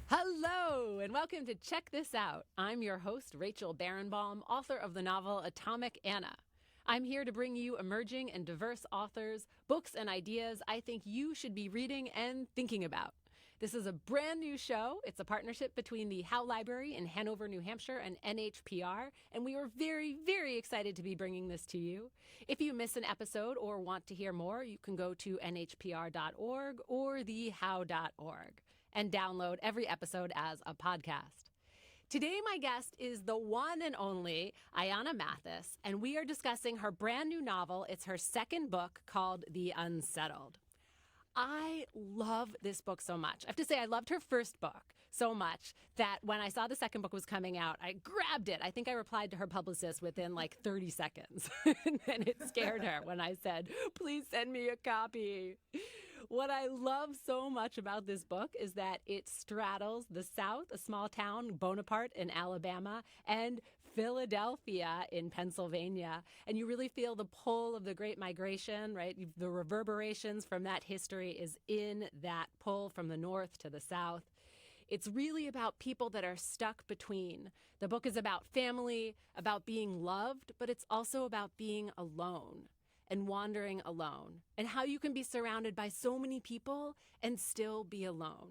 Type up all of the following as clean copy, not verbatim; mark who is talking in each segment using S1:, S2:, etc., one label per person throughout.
S1: Hello, and welcome to Check This Out. I'm your host, Rachel Barenbaum, author of the novel Atomic Anna. I'm here to bring you emerging and diverse authors, books, and ideas I think you should be reading and thinking about. This is a brand new show. It's a partnership between the Howe Library in Hanover, New Hampshire, and NHPR, and we are very, very excited to be bringing this to you. If you miss an episode or want to hear more, you can go to nhpr.org or thehow.org and download every episode as a podcast. Today, my guest is the one and only Ayana Mathis, and we are discussing her brand new novel. It's her second book called The Unsettled. I love this book so much. I have to say, I loved her first book so much that when I saw the second book was coming out, I grabbed it. I think I replied to her publicist within like 30 seconds. And it scared her when I said, please send me a copy. What I love so much about this book is that it straddles the South, a small town, Bonapart in Alabama, and Philadelphia in Pennsylvania. And you really feel the pull of the Great Migration, right? The reverberations from that history is in that pull from the North to the South. It's really about people that are stuck between. The book is about family, about being loved, but it's also about being alone and wandering alone, and how you can be surrounded by so many people and still be alone.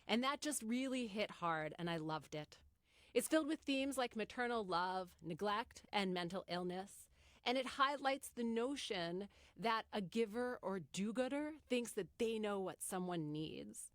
S1: And that just really hit hard, and I loved it. It's filled with themes like maternal love, neglect, and mental illness. And it highlights the notion that a giver or do-gooder thinks that they know what someone needs,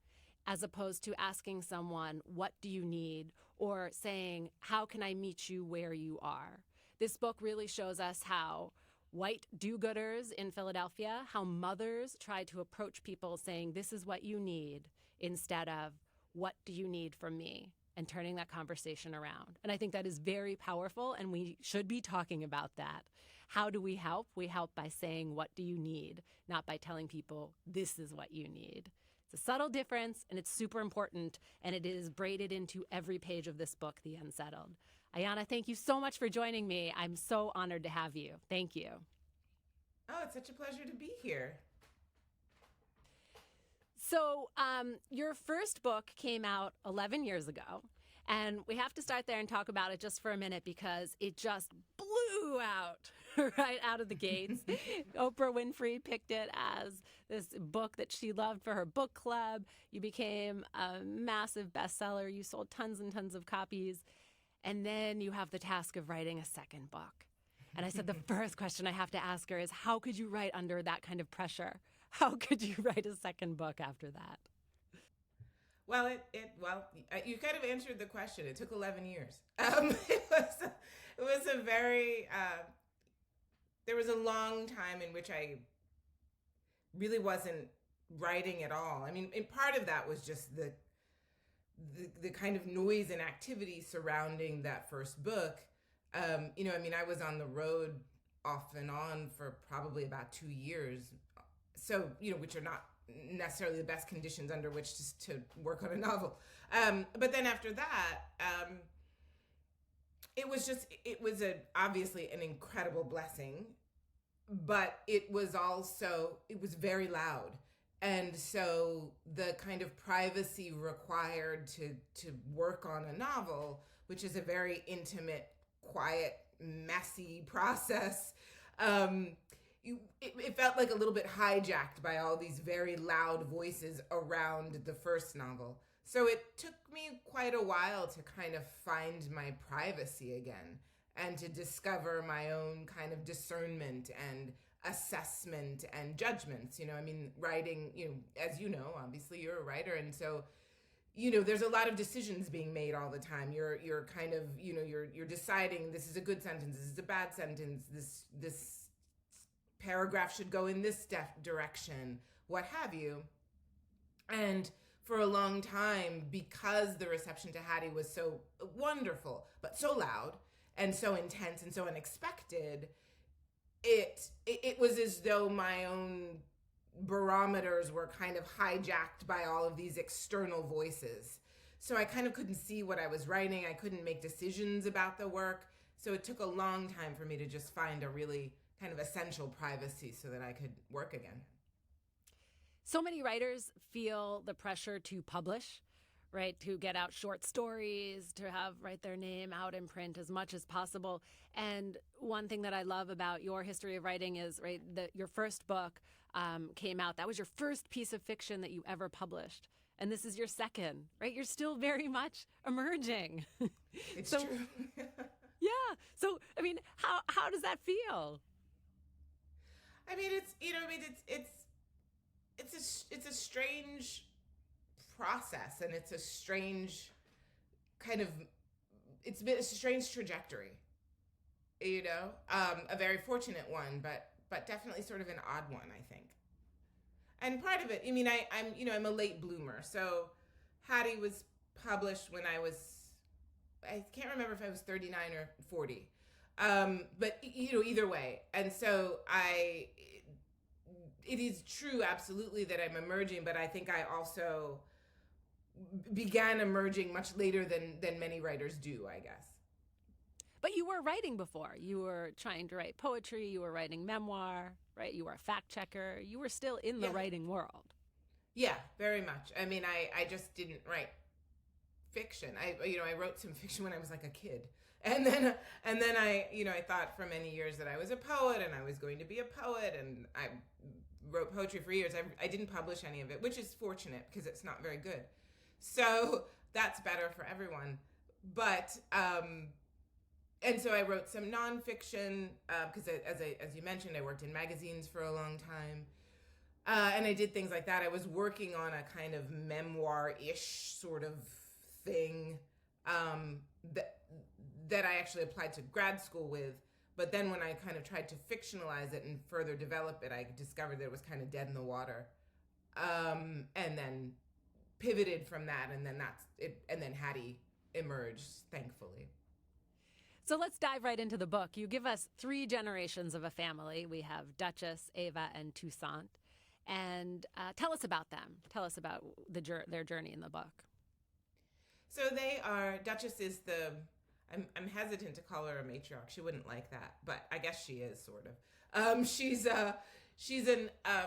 S1: as opposed to asking someone, what do you need? Or saying, how can I meet you where you are? This book really shows us how white do-gooders in Philadelphia, how mothers try to approach people saying, this is what you need, instead of, what do you need from me? And turning that conversation around. And I think that is very powerful, and we should be talking about that. How do we help? We help by saying, what do you need? Not by telling people, this is what you need. It's a subtle difference, and it's super important, and it is braided into every page of this book, The Unsettled. Ayana, thank you so much for joining me. I'm so honored to have you. Thank you.
S2: Oh, it's such a pleasure to be here.
S1: So your first book came out 11 years ago, and we have to start there and talk about it just for a minute because it just blew out right out of the gates. Oprah Winfrey picked it as this book that she loved for her book club. You became a massive bestseller. You sold tons and tons of copies. And then you have the task of writing a second book. And I said, the first question I have to ask her is, how could you write under that kind of pressure? How could you write a second book after that?
S2: Well, you kind of answered the question. It took 11 years. It was a very, there was a long time in which I really wasn't writing at all. I mean, and part of that was just the kind of noise and activity surrounding that first book. I was on the road off and on for probably about 2 years. So, which are not necessarily the best conditions under which to work on a novel. But then after that, it was obviously an incredible blessing, but it was very loud. And so the kind of privacy required to work on a novel, which is a very intimate, quiet, messy process, it felt like a little bit hijacked by all these very loud voices around the first novel. So it took me quite a while to kind of find my privacy again and to discover my own kind of discernment and assessment and judgments. Writing, as you know, obviously you're a writer. And so, there's a lot of decisions being made all the time. You're kind of, you're deciding this is a good sentence, this is a bad sentence, this paragraph should go in this direction, what have you. And for a long time, because the reception to Hattie was so wonderful, but so loud and so intense and so unexpected, it was as though my own barometers were kind of hijacked by all of these external voices. So I kind of couldn't see what I was writing. I couldn't make decisions about the work. So it took a long time for me to just find a really kind of essential privacy so that I could work again.
S1: So many writers feel the pressure to publish, right, to get out short stories, to have, right, their name out in print as much as possible. And one thing that I love about your history of writing is, right, that your first book came out. That was your first piece of fiction that you ever published. And this is your second, right? You're still very much emerging.
S2: It's
S1: so,
S2: true.
S1: yeah. So, I mean, how does that feel?
S2: I mean, it's a strange process, and it's a strange kind of, it's been a strange trajectory, a very fortunate one, but definitely sort of an odd one, I think. And part of it, I mean, I'm a late bloomer. So Hattie was published when I can't remember if I was 39 or 40. But either way. And so it is true, absolutely, that I'm emerging, but I think I also began emerging much later than many writers do, I guess.
S1: But you were writing before. You were trying to write poetry. You were writing memoir, right? You were a fact checker. You were still in the writing world.
S2: Yeah, very much. I mean, I just didn't write fiction. I wrote some fiction when I was like a kid. And then I thought for many years that I was a poet and I was going to be a poet, and I wrote poetry for years. I didn't publish any of it, which is fortunate because it's not very good. So that's better for everyone. But and so I wrote some nonfiction because as you mentioned, I worked in magazines for a long time. And I did things like that. I was working on a kind of memoir-ish sort of thing that I actually applied to grad school with. But then when I kind of tried to fictionalize it and further develop it, I discovered that it was kind of dead in the water. And then pivoted from that, and then that's it. And then Hattie emerged, thankfully.
S1: So let's dive right into the book. You give us 3 generations of a family. We have Duchess, Ava, and Toussaint. And tell us about them. Tell us about their journey in the book.
S2: So Duchess is I'm hesitant to call her a matriarch. She wouldn't like that, but I guess she is, sort of. She's a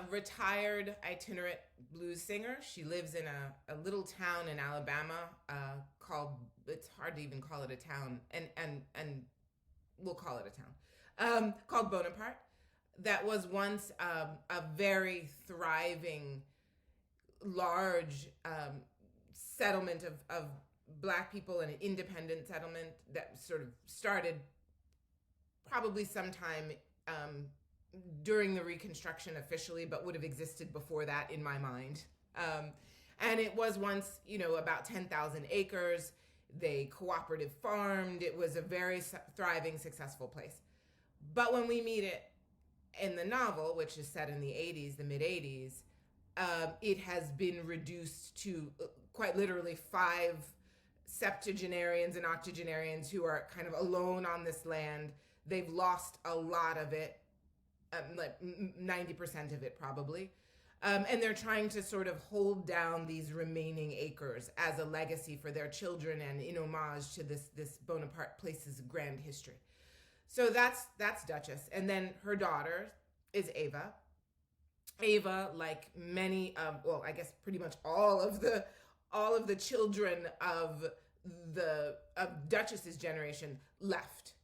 S2: retired itinerant blues singer. She lives in a little town in Alabama called, it's hard to even call it a town, and we'll call it a town, called Bonapart. That was once a very thriving, large settlement of Black people, and an independent settlement that sort of started probably sometime during the Reconstruction officially, but would have existed before that in my mind. And it was once, about 10,000 acres. They cooperative farmed. It was a very thriving, successful place. But when we meet it in the novel, which is set in the 80s, the mid-80s, it has been reduced to quite literally 5 septuagenarians and octogenarians who are kind of alone on this land. They've lost a lot of it, like 90% of it probably. And they're trying to sort of hold down these remaining acres as a legacy for their children and in homage to this Bonaparte place's grand history. So that's Duchess. And then her daughter is Ava. Ava, like many I guess pretty much all of the children of Duchess's generation left.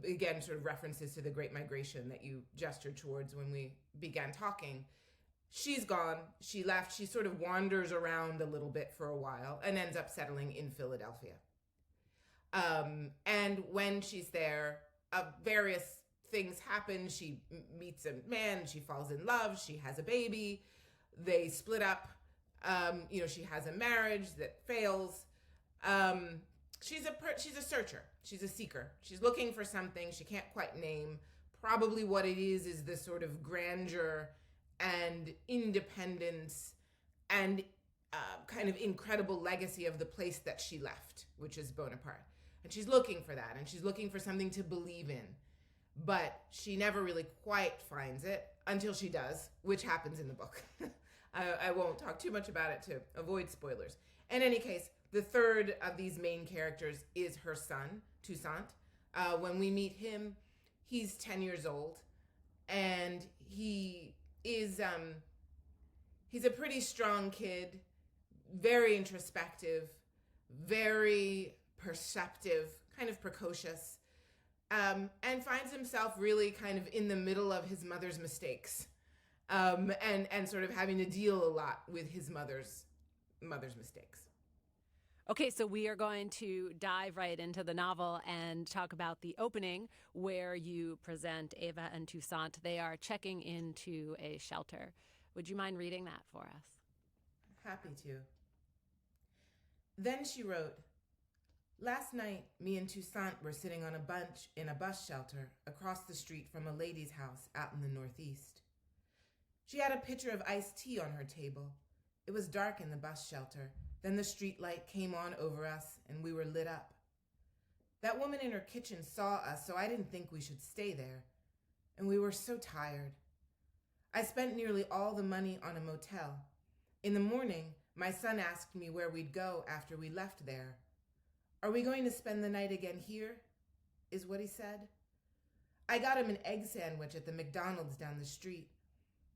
S2: Again, sort of references to the Great Migration that you gestured towards when we began talking. She's gone. She left. She sort of wanders around a little bit for a while and ends up settling in Philadelphia. And when she's there, various things happen. She meets a man. She falls in love. She has a baby. They split up. She has a marriage that fails. She's a searcher. She's a seeker. She's looking for something she can't quite name. Probably what it is the sort of grandeur and independence and kind of incredible legacy of the place that she left, which is Bonaparte. And she's looking for that, and she's looking for something to believe in. But she never really quite finds it until she does, which happens in the book. I won't talk too much about it to avoid spoilers. In any case, the third of these main characters is her son, Toussaint. When we meet him, he's 10 years old, and he's a pretty strong kid, very introspective, very perceptive, kind of precocious, and finds himself really kind of in the middle of his mother's mistakes, and sort of having to deal a lot with his mother's mistakes.
S1: Okay, so we are going to dive right into the novel and talk about the opening where you present Ava and Toussaint. They are checking into a shelter. Would you mind reading that for us?
S2: Happy to. Then she wrote, "Last night, me and Toussaint were sitting on a bench in a bus shelter across the street from a lady's house out in the Northeast. She had a pitcher of iced tea on her table. It was dark in the bus shelter. Then the street light came on over us, and we were lit up. That woman in her kitchen saw us, so I didn't think we should stay there. And we were so tired. I spent nearly all the money on a motel. In the morning, my son asked me where we'd go after we left there. 'Are we going to spend the night again here?' is what he said. I got him an egg sandwich at the McDonald's down the street.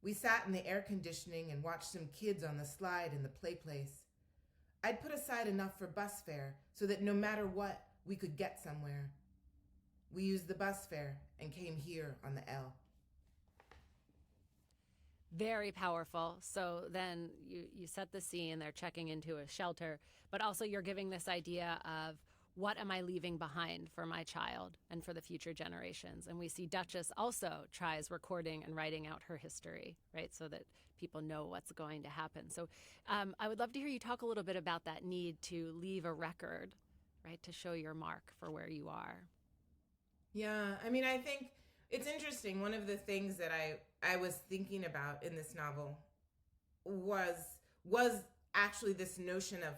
S2: We sat in the air conditioning and watched some kids on the slide in the play place. I'd put aside enough for bus fare so that no matter what, we could get somewhere. We used the bus fare and came here on the L."
S1: Very powerful. So then you set the scene, they're checking into a shelter, but also you're giving this idea of what am I leaving behind for my child and for the future generations? And we see Duchess also tries recording and writing out her history, right? So that people know what's going to happen. So I would love to hear you talk a little bit about that need to leave a record, right? To show your mark for where you are.
S2: Yeah, I mean, I think it's interesting. One of the things that I was thinking about in this novel was actually this notion of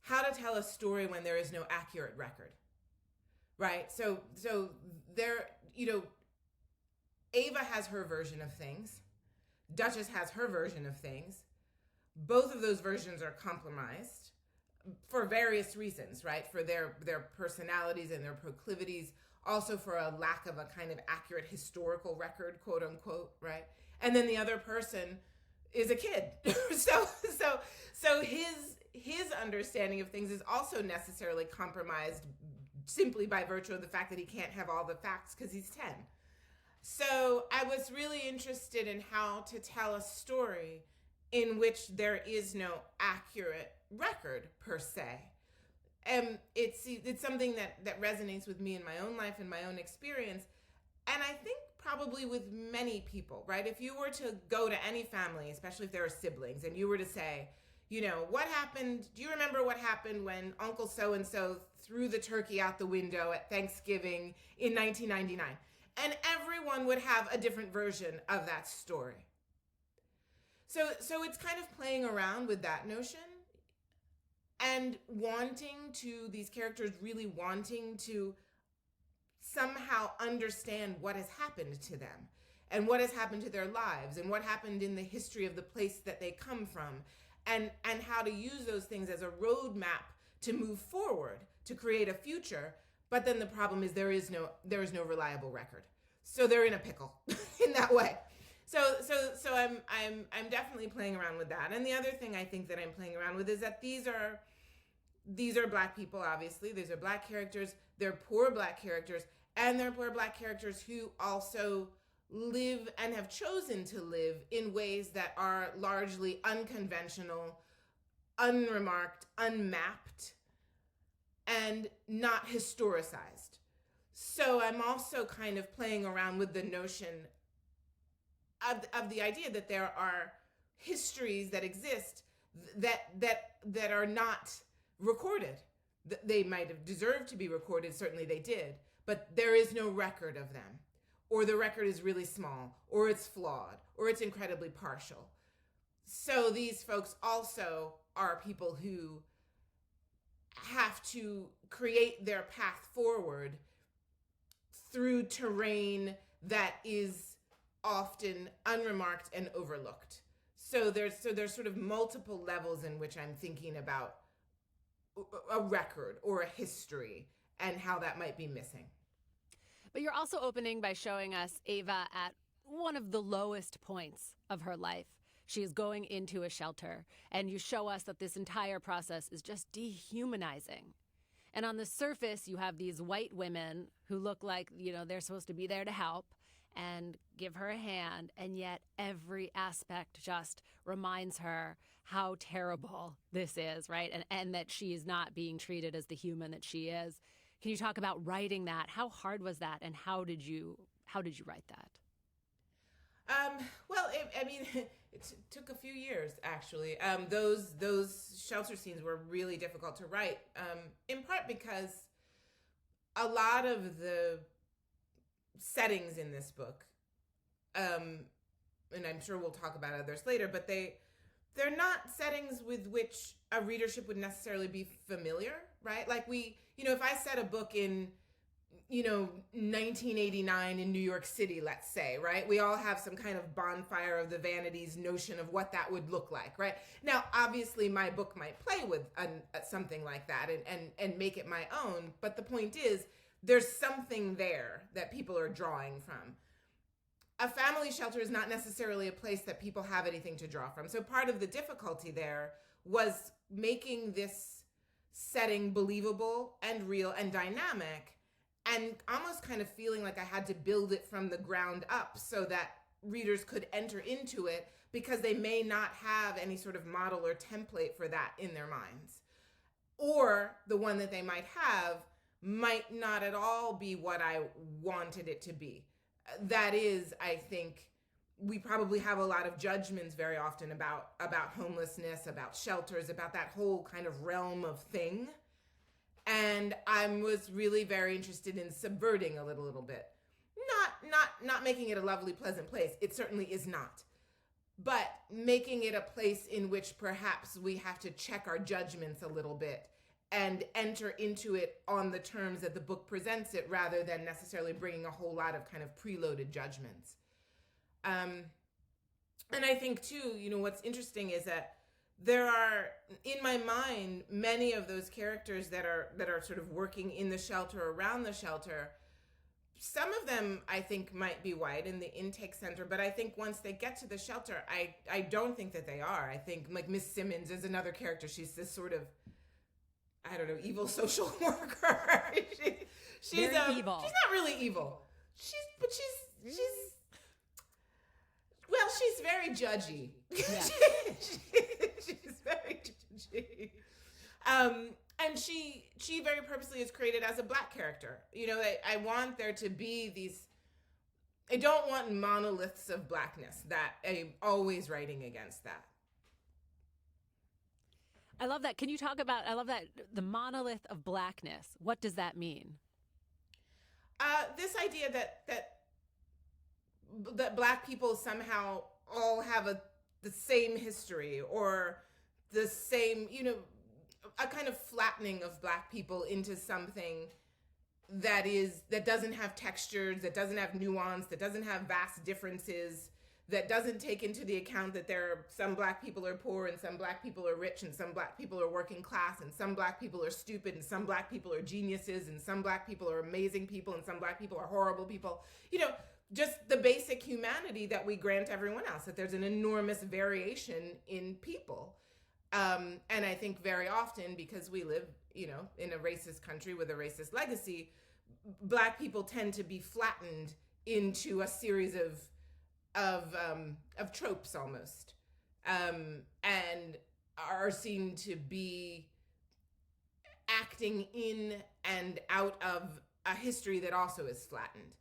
S2: how to tell a story when there is no accurate record, right? So there, Ava has her version of things. Duchess has her version of things. Both of those versions are compromised for various reasons, right? For their personalities and their proclivities, also for a lack of a kind of accurate historical record, quote unquote, right? And then the other person is a kid. so his understanding of things is also necessarily compromised simply by virtue of the fact that he can't have all the facts because he's 10. So I was really interested in how to tell a story in which there is no accurate record per se. And it's something that resonates with me in my own life and my own experience. And I think probably with many people, right? If you were to go to any family, especially if there are siblings, and you were to say, what happened? Do you remember what happened when Uncle so-and-so threw the turkey out the window at Thanksgiving in 1999? And everyone would have a different version of that story. So it's kind of playing around with that notion and these characters really wanting to somehow understand what has happened to them and what has happened to their lives and what happened in the history of the place that they come from and how to use those things as a roadmap to move forward, to create a future. But then the problem is there is no reliable record. So they're in a pickle in that way. So I'm definitely playing around with that. And the other thing I think that I'm playing around with is that these are Black people, obviously. These are Black characters. They're poor Black characters. And they're poor Black characters who also live and have chosen to live in ways that are largely unconventional, unremarked, unmapped, and not historicized. So I'm also kind of playing around with the notion of the idea that there are histories that exist that are not recorded. They might have deserved to be recorded, certainly they did, but there is no record of them. Or the record is really small, or it's flawed, or it's incredibly partial. So these folks also are people who have to create their path forward through terrain that is often unremarked and overlooked. So there's sort of multiple levels in which I'm thinking about a record or a history and how that might be missing.
S1: But you're also opening by showing us Ava at one of the lowest points of her life. She is going into a shelter, and you show us that this entire process is just dehumanizing. And on the surface, you have these white women who look like, they're supposed to be there to help and give her a hand, and yet every aspect just reminds her how terrible this is, right? And that she is not being treated as the human that she is. Can you talk about writing that? How hard was that, and how did you write that?
S2: Well, it took a few years, actually. Those shelter scenes were really difficult to write, in part because a lot of the settings in this book, and I'm sure we'll talk about others later, but they're not settings with which a readership would necessarily be familiar, right? Like if I set a book in 1989 in New York City, let's say, right? We all have some kind of bonfire of the vanities notion of what that would look like, right? Now, obviously, my book might play with something like that and make it my own. But the point is, there's something there that people are drawing from. A family shelter is not necessarily a place that people have anything to draw from. So part of the difficulty there was making this setting believable and real and dynamic, and almost kind of feeling like I had to build it from the ground up so that readers could enter into it, because they may not have any sort of model or template for that in their minds. Or the one that they might have might not at all be what I wanted it to be. That is, I think, we probably have a lot of judgments very often about homelessness, about shelters, about that whole kind of realm of thing. And I was really very interested in subverting a little bit. Not making it a lovely, pleasant place. It certainly is not. But making it a place in which perhaps we have to check our judgments a little bit and enter into it on the terms that the book presents it, rather than necessarily bringing a whole lot of kind of preloaded judgments. And I think, too, what's interesting is that there are, in my mind, many of those characters that are sort of working in the shelter, around the shelter. Some of them, I think, might be white in the intake center, but I think once they get to the shelter, I don't think that they are. I think, like, Miss Simmons is another character. She's this sort of, I don't know, evil social worker. She's
S1: very evil.
S2: She's not really evil. She's very judgy.
S1: Yeah.
S2: She's very judgy. And she very purposely is created as a Black character. I want there to be these, I don't want monoliths of Blackness. That I'm always writing against that.
S1: I love that. Can you talk about, I love that, the monolith of Blackness. What does that mean?
S2: This idea that Black people somehow all have the same history, or the same, a kind of flattening of Black people into something that doesn't have textures, that doesn't have nuance, that doesn't have vast differences, that doesn't take into the account that some Black people are poor, and some Black people are rich, and some Black people are working class, and some Black people are stupid, and some Black people are geniuses, and some Black people are amazing people, and some Black people are horrible people. Just the basic humanity that we grant everyone else, that there's an enormous variation in people. And I think very often, because we live, in a racist country with a racist legacy, Black people tend to be flattened into a series of tropes almost, and are seen to be acting in and out of a history that also is flattened.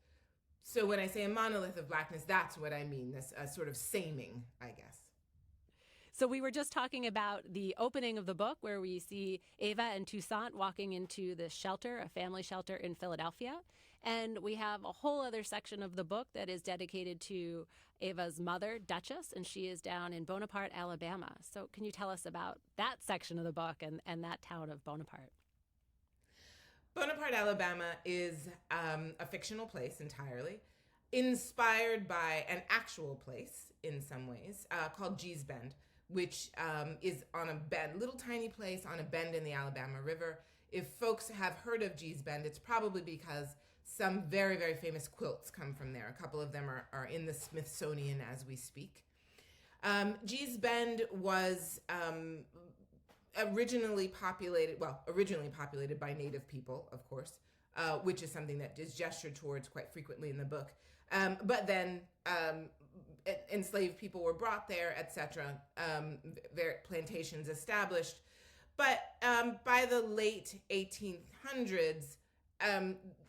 S2: So when I say a monolith of Blackness, that's what I mean, this sort of saming, I guess.
S1: So we were just talking about the opening of the book, where we see Ava and Toussaint walking into this shelter, a family shelter in Philadelphia. And we have a whole other section of the book that is dedicated to Ava's mother, Duchess, and she is down in Bonapart, Alabama. So can you tell us about that section of the book and that town of Bonapart?
S2: Bonapart, Alabama is a fictional place entirely, inspired by an actual place in some ways called Gee's Bend, which is on a bend, little tiny place on a bend in the Alabama River. If folks have heard of Gee's Bend, it's probably because some very, very famous quilts come from there. A couple of them are in the Smithsonian as we speak. Gee's Bend was originally populated by Native people, of course, which is something that is gestured towards quite frequently in the book. But then enslaved people were brought there, etc. Plantations established. But by the late 1800s,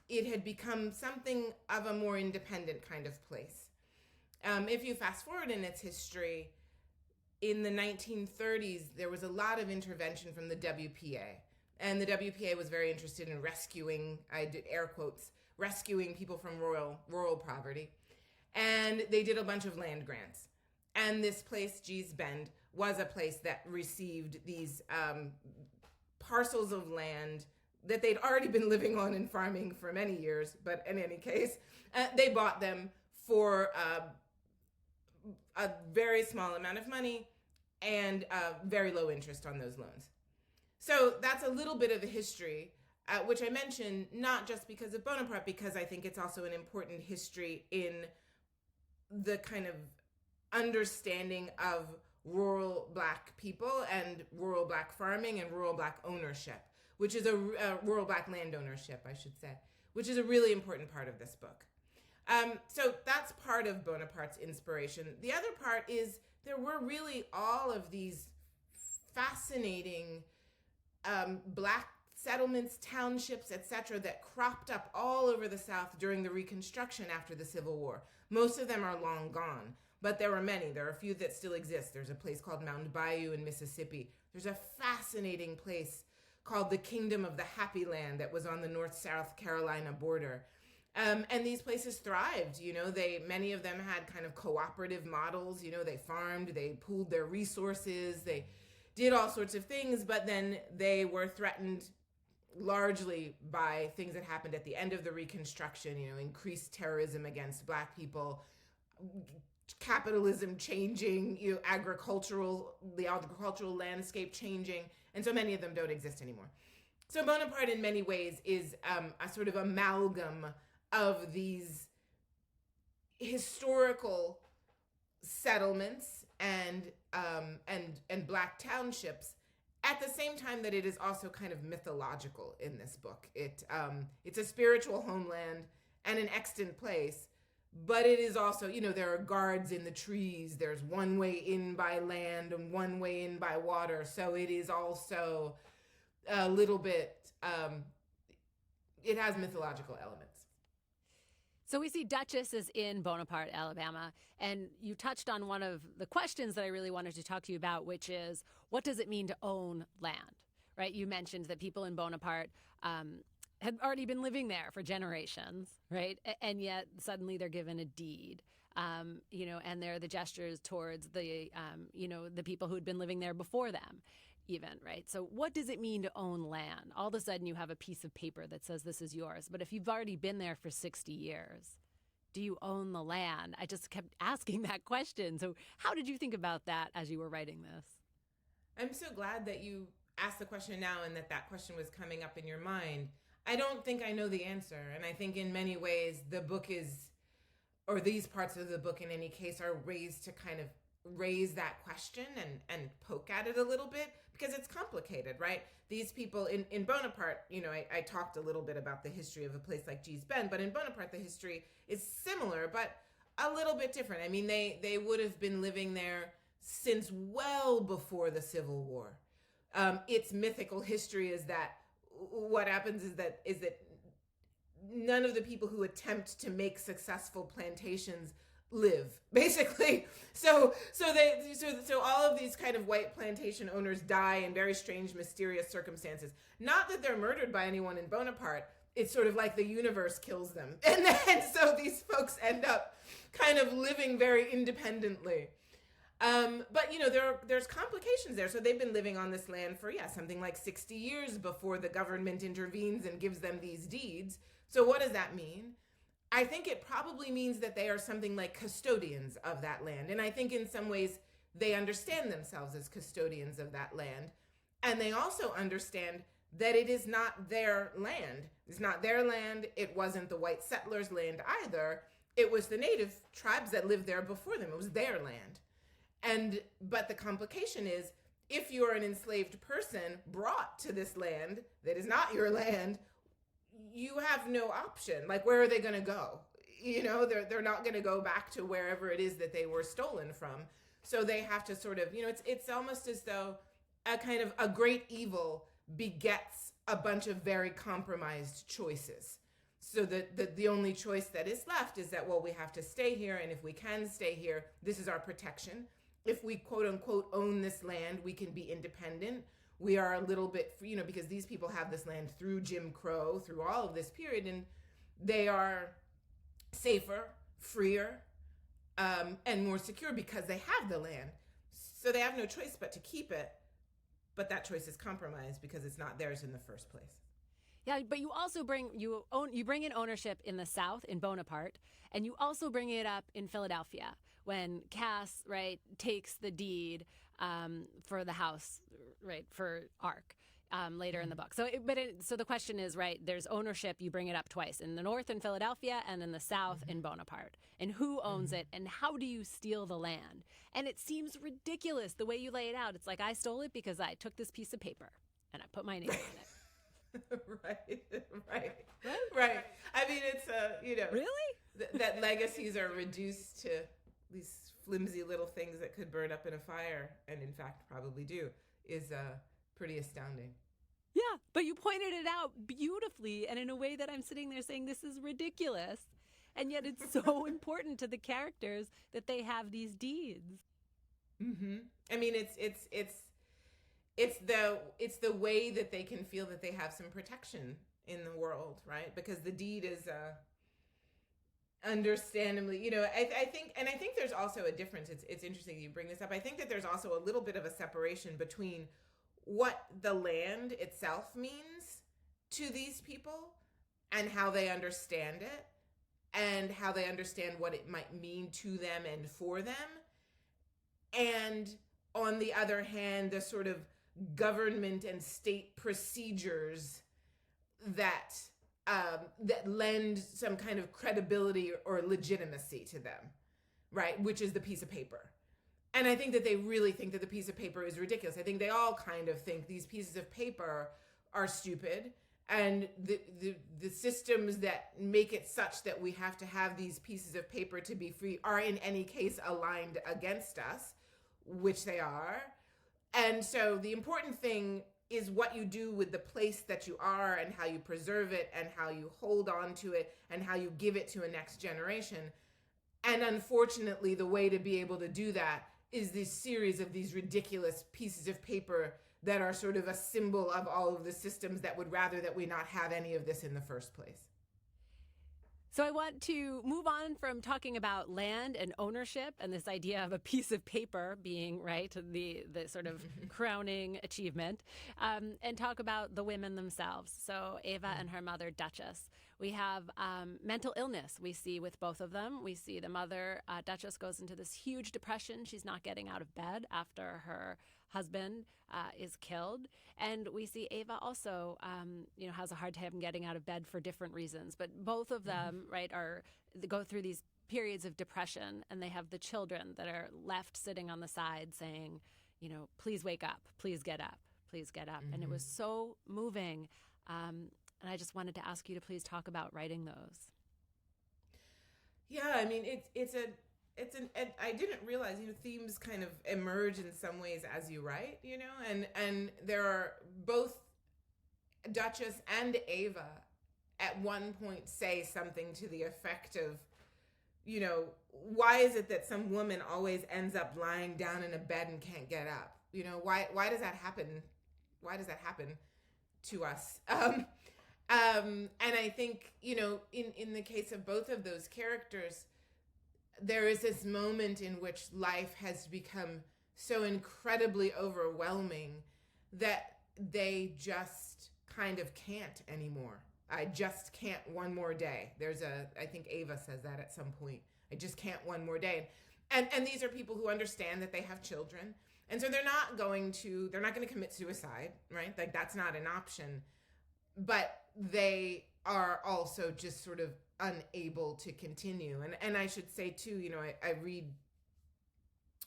S2: it had become something of a more independent kind of place. If you fast forward in its history, in the 1930s, there was a lot of intervention from the WPA. And the WPA was very interested in rescuing, I did air quotes, rescuing people from rural poverty. And they did a bunch of land grants. And this place, Gee's Bend, was a place that received these parcels of land that they'd already been living on and farming for many years. But in any case, they bought them for a very small amount of money and very low interest on those loans. So that's a little bit of a history, which I mention not just because of Bonaparte, because I think it's also an important history in the kind of understanding of rural Black people and rural Black farming and rural Black ownership, which is a rural Black land ownership, I should say, which is a really important part of this book. So that's part of Bonaparte's inspiration. The other part is there were really all of these fascinating Black settlements, townships, etc., that cropped up all over the South during the Reconstruction after the Civil War. Most of them are long gone, but there were many. There are a few that still exist. There's a place called Mound Bayou in Mississippi. There's a fascinating place called the Kingdom of the Happy Land that was on the North-South Carolina border. And these places thrived. Many of them had kind of cooperative models. They farmed, they pooled their resources, they did all sorts of things, but then they were threatened largely by things that happened at the end of the Reconstruction, increased terrorism against Black people, capitalism changing, the agricultural landscape changing, and so many of them don't exist anymore. So Bonaparte in many ways is a sort of amalgam of these historical settlements and Black townships, at the same time that it is also kind of mythological in this book. It's a spiritual homeland and an extant place, but it is also, there are guards in the trees. There's one way in by land and one way in by water. So it is also a little bit, it has mythological elements.
S1: So we see Duchess is in Bonapart, Alabama, and you touched on one of the questions that I really wanted to talk to you about, which is, what does it mean to own land, right? You mentioned that people in Bonaparte had already been living there for generations, right? And yet suddenly they're given a deed, and they're the gestures towards the people who had been living there before them. Even, right? So what does it mean to own land? All of a sudden you have a piece of paper that says this is yours. But if you've already been there for 60 years, do you own the land? I just kept asking that question. So how did you think about that as you were writing this?
S2: I'm so glad that you asked the question now and that question was coming up in your mind. I don't think I know the answer. And I think in many ways the book is, or these parts of the book in any case, are raised to kind of raise that question and poke at it a little bit, because it's complicated, right? These people in Bonaparte, I talked a little bit about the history of a place like Gee's Bend, but in Bonaparte the history is similar, but a little bit different. I mean, they would have been living there since well before the Civil War. Its mythical history is that what happens is that none of the people who attempt to make successful plantations live, basically. So all of these kind of white plantation owners die in very strange, mysterious circumstances. Not that they're murdered by anyone in Bonaparte. It's sort of like the universe kills them. And then so these folks end up kind of living very independently. But there's complications there. So they've been living on this land for something like 60 years before the government intervenes and gives them these deeds. So what does that mean? I think it probably means that they are something like custodians of that land. And I think in some ways they understand themselves as custodians of that land. And they also understand that it is not their land. It's not their land. It wasn't the white settlers' land either. It was the native tribes that lived there before them. It was their land. But the complication is, if you're an enslaved person brought to this land that is not your land, you have no option. Like, where are they going to go? They're not going to go back to wherever it is that they were stolen from. So they have to sort of, it's almost as though a kind of a great evil begets a bunch of very compromised choices. So that the only choice that is left is that, well, we have to stay here. And if we can stay here, this is our protection. If we, quote unquote, own this land, we can be independent. We are a little bit, because these people have this land through Jim Crow, through all of this period, and they are safer, freer, and more secure because they have the land. So they have no choice but to keep it. But that choice is compromised because it's not theirs in the first place.
S1: Yeah, but you also bring in ownership in the South in Bonapart, and you also bring it up in Philadelphia when Cass, right, takes the deed for the house, right, for Ark later in the book. So the question is, right, there's ownership. You bring it up twice, in the North in Philadelphia and in the South in Bonapart. And who owns it, and how do you steal the land? And it seems ridiculous the way you lay it out. It's like, I stole it because I took this piece of paper and I put my name on it.
S2: Right. I mean, it's
S1: really
S2: that legacies are reduced to these flimsy little things that could burn up in a fire, and in fact probably do, is pretty astounding.
S1: Yeah, but you pointed it out beautifully and in a way that I'm sitting there saying this is ridiculous, and yet it's so important to the characters that they have these deeds.
S2: Mm-hmm. I mean, it's the way that they can feel that they have some protection in the world, right? Because the deed is understandably, I think there's also a difference. It's interesting you bring this up. I think that there's also a little bit of a separation between what the land itself means to these people and how they understand it and how they understand what it might mean to them and for them. And on the other hand, the sort of government and state procedures that lend some kind of credibility or legitimacy to them, right? Which is the piece of paper. And I think that they really think that the piece of paper is ridiculous. I think they all kind of think these pieces of paper are stupid, and the systems that make it such that we have to have these pieces of paper to be free are in any case aligned against us, which they are. And so the important thing is what you do with the place that you are and how you preserve it and how you hold on to it and how you give it to a next generation. And unfortunately, the way to be able to do that is this series of these ridiculous pieces of paper that are sort of a symbol of all of the systems that would rather that we not have any of this in the first place.
S1: So I want to move on from talking about land and ownership and this idea of a piece of paper being, right, the sort of crowning achievement, and talk about the women themselves. So Ava and her mother, Duchess. We have mental illness we see with both of them. We see the mother, Duchess, goes into this huge depression. She's not getting out of bed after her husband is killed. And we see Ava also, has a hard time getting out of bed for different reasons. But both of them, right, they go through these periods of depression, and they have the children that are left sitting on the side saying, please wake up, please get up, please get up. And it was so moving. And I just wanted to ask you to please talk about writing those.
S2: Yeah, I mean, I didn't realize, themes kind of emerge in some ways as you write, and there are both Duchess and Ava at one point say something to the effect of, why is it that some woman always ends up lying down in a bed and can't get up? Why does that happen? Why does that happen to us? And I think, in the case of both of those characters, there is this moment in which life has become so incredibly overwhelming that they just kind of can't anymore. I just can't one more day. I think Ava says that at some point. I just can't one more day. And these are people who understand that they have children. And so they're not going to commit suicide, right? Like, that's not an option. But they are also just sort of unable to continue. And I should say too, I read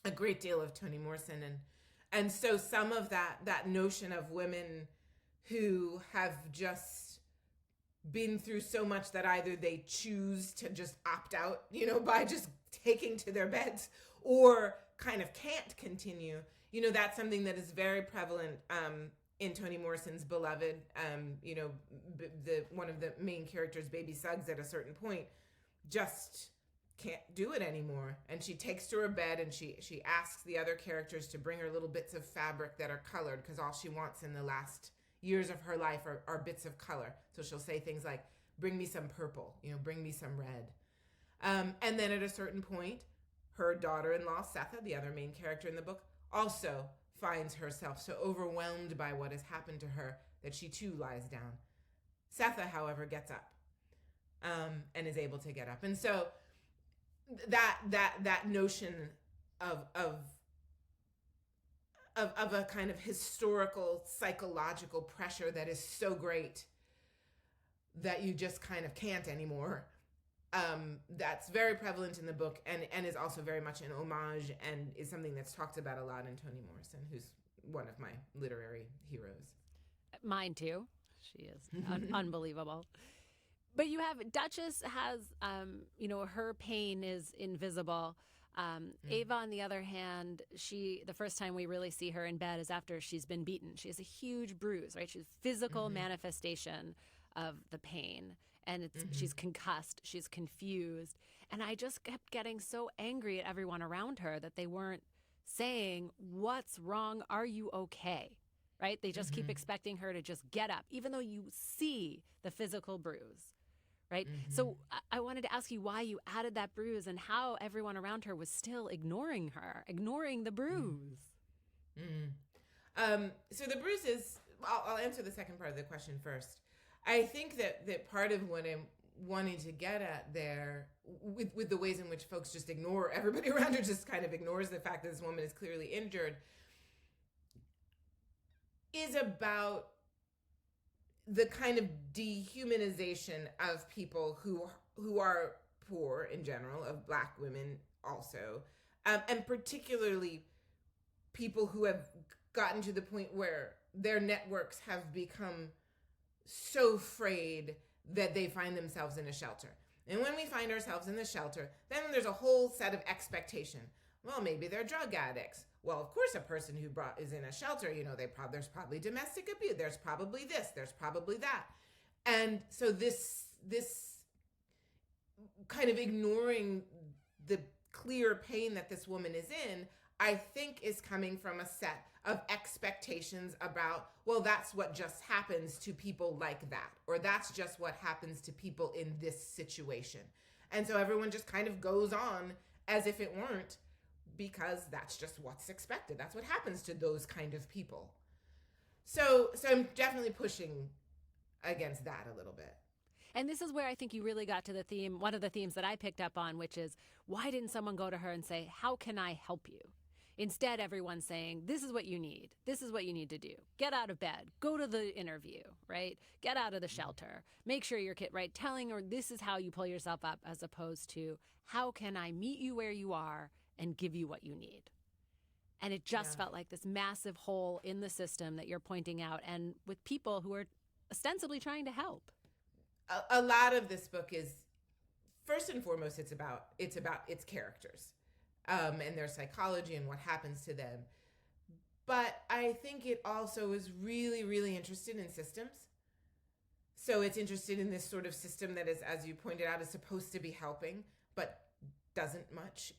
S2: a great deal of Toni Morrison, and so some of that notion of women who have just been through so much that either they choose to just opt out, by just taking to their beds, or kind of can't continue. That's something that is very prevalent in Toni Morrison's Beloved. One of the main characters, Baby Suggs, at a certain point just can't do it anymore, and she takes to her bed and she asks the other characters to bring her little bits of fabric that are colored, because all she wants in the last years of her life are bits of color. So she'll say things like, bring me some purple, bring me some red. And then at a certain point, her daughter-in-law, Setha, the other main character in the book, also finds herself so overwhelmed by what has happened to her that she too lies down. Setha, however, gets up and is able to get up. And so that notion of a kind of historical, psychological pressure that is so great that you just kind of can't anymore. That's very prevalent in the book, and is also very much an homage, and is something that's talked about a lot in Toni Morrison, who's one of my literary heroes.
S1: Mine too. She is unbelievable. But you have Duchess has, her pain is invisible. Ava, on the other hand, the first time we really see her in bed is after she's been beaten. She has a huge bruise, right? She's a physical manifestation of the pain. And she's concussed, she's confused. And I just kept getting so angry at everyone around her that they weren't saying, what's wrong? Are you okay? Right? They just keep expecting her to just get up, even though you see the physical bruise. Right? So I wanted to ask you why you added that bruise and how everyone around her was still ignoring her, ignoring the bruise.
S2: So the bruise is, I'll answer the second part of the question first. I think that part of what I'm wanting to get at there, with the ways in which folks just ignore, everybody around her just kind of ignores the fact that this woman is clearly injured, is about the kind of dehumanization of people who are poor in general, of Black women also, and particularly people who have gotten to the point where their networks have become so frayed that they find themselves in a shelter. And when we find ourselves in the shelter, then there's a whole set of expectation. Well, maybe they're drug addicts. Well, of course, a person who is in a shelter, there's probably domestic abuse. There's probably this. There's probably that. And so this kind of ignoring the clear pain that this woman is in, I think is coming from a set of expectations about, well, that's what just happens to people like that, or that's just what happens to people in this situation. And so everyone just kind of goes on as if it weren't, because that's just what's expected. That's what happens to those kind of people. So I'm definitely pushing against that a little bit.
S1: And this is where I think you really got to the theme, one of the themes that I picked up on, which is, why didn't someone go to her and say, how can I help you? Instead, everyone's saying, this is what you need. This is what you need to do. Get out of bed. Go to the interview, right? Get out of the shelter. Make sure your kid, right? Telling her this is how you pull yourself up, as opposed to, how can I meet you where you are and give you what you need? And it just felt like this massive hole in the system that you're pointing out, and with people who are ostensibly trying to help.
S2: A lot of this book is, first and foremost, it's about its characters. And their psychology and what happens to them. But I think it also is really, really interested in systems. So it's interested in this sort of system that is, as you pointed out, is supposed to be helping, but doesn't much,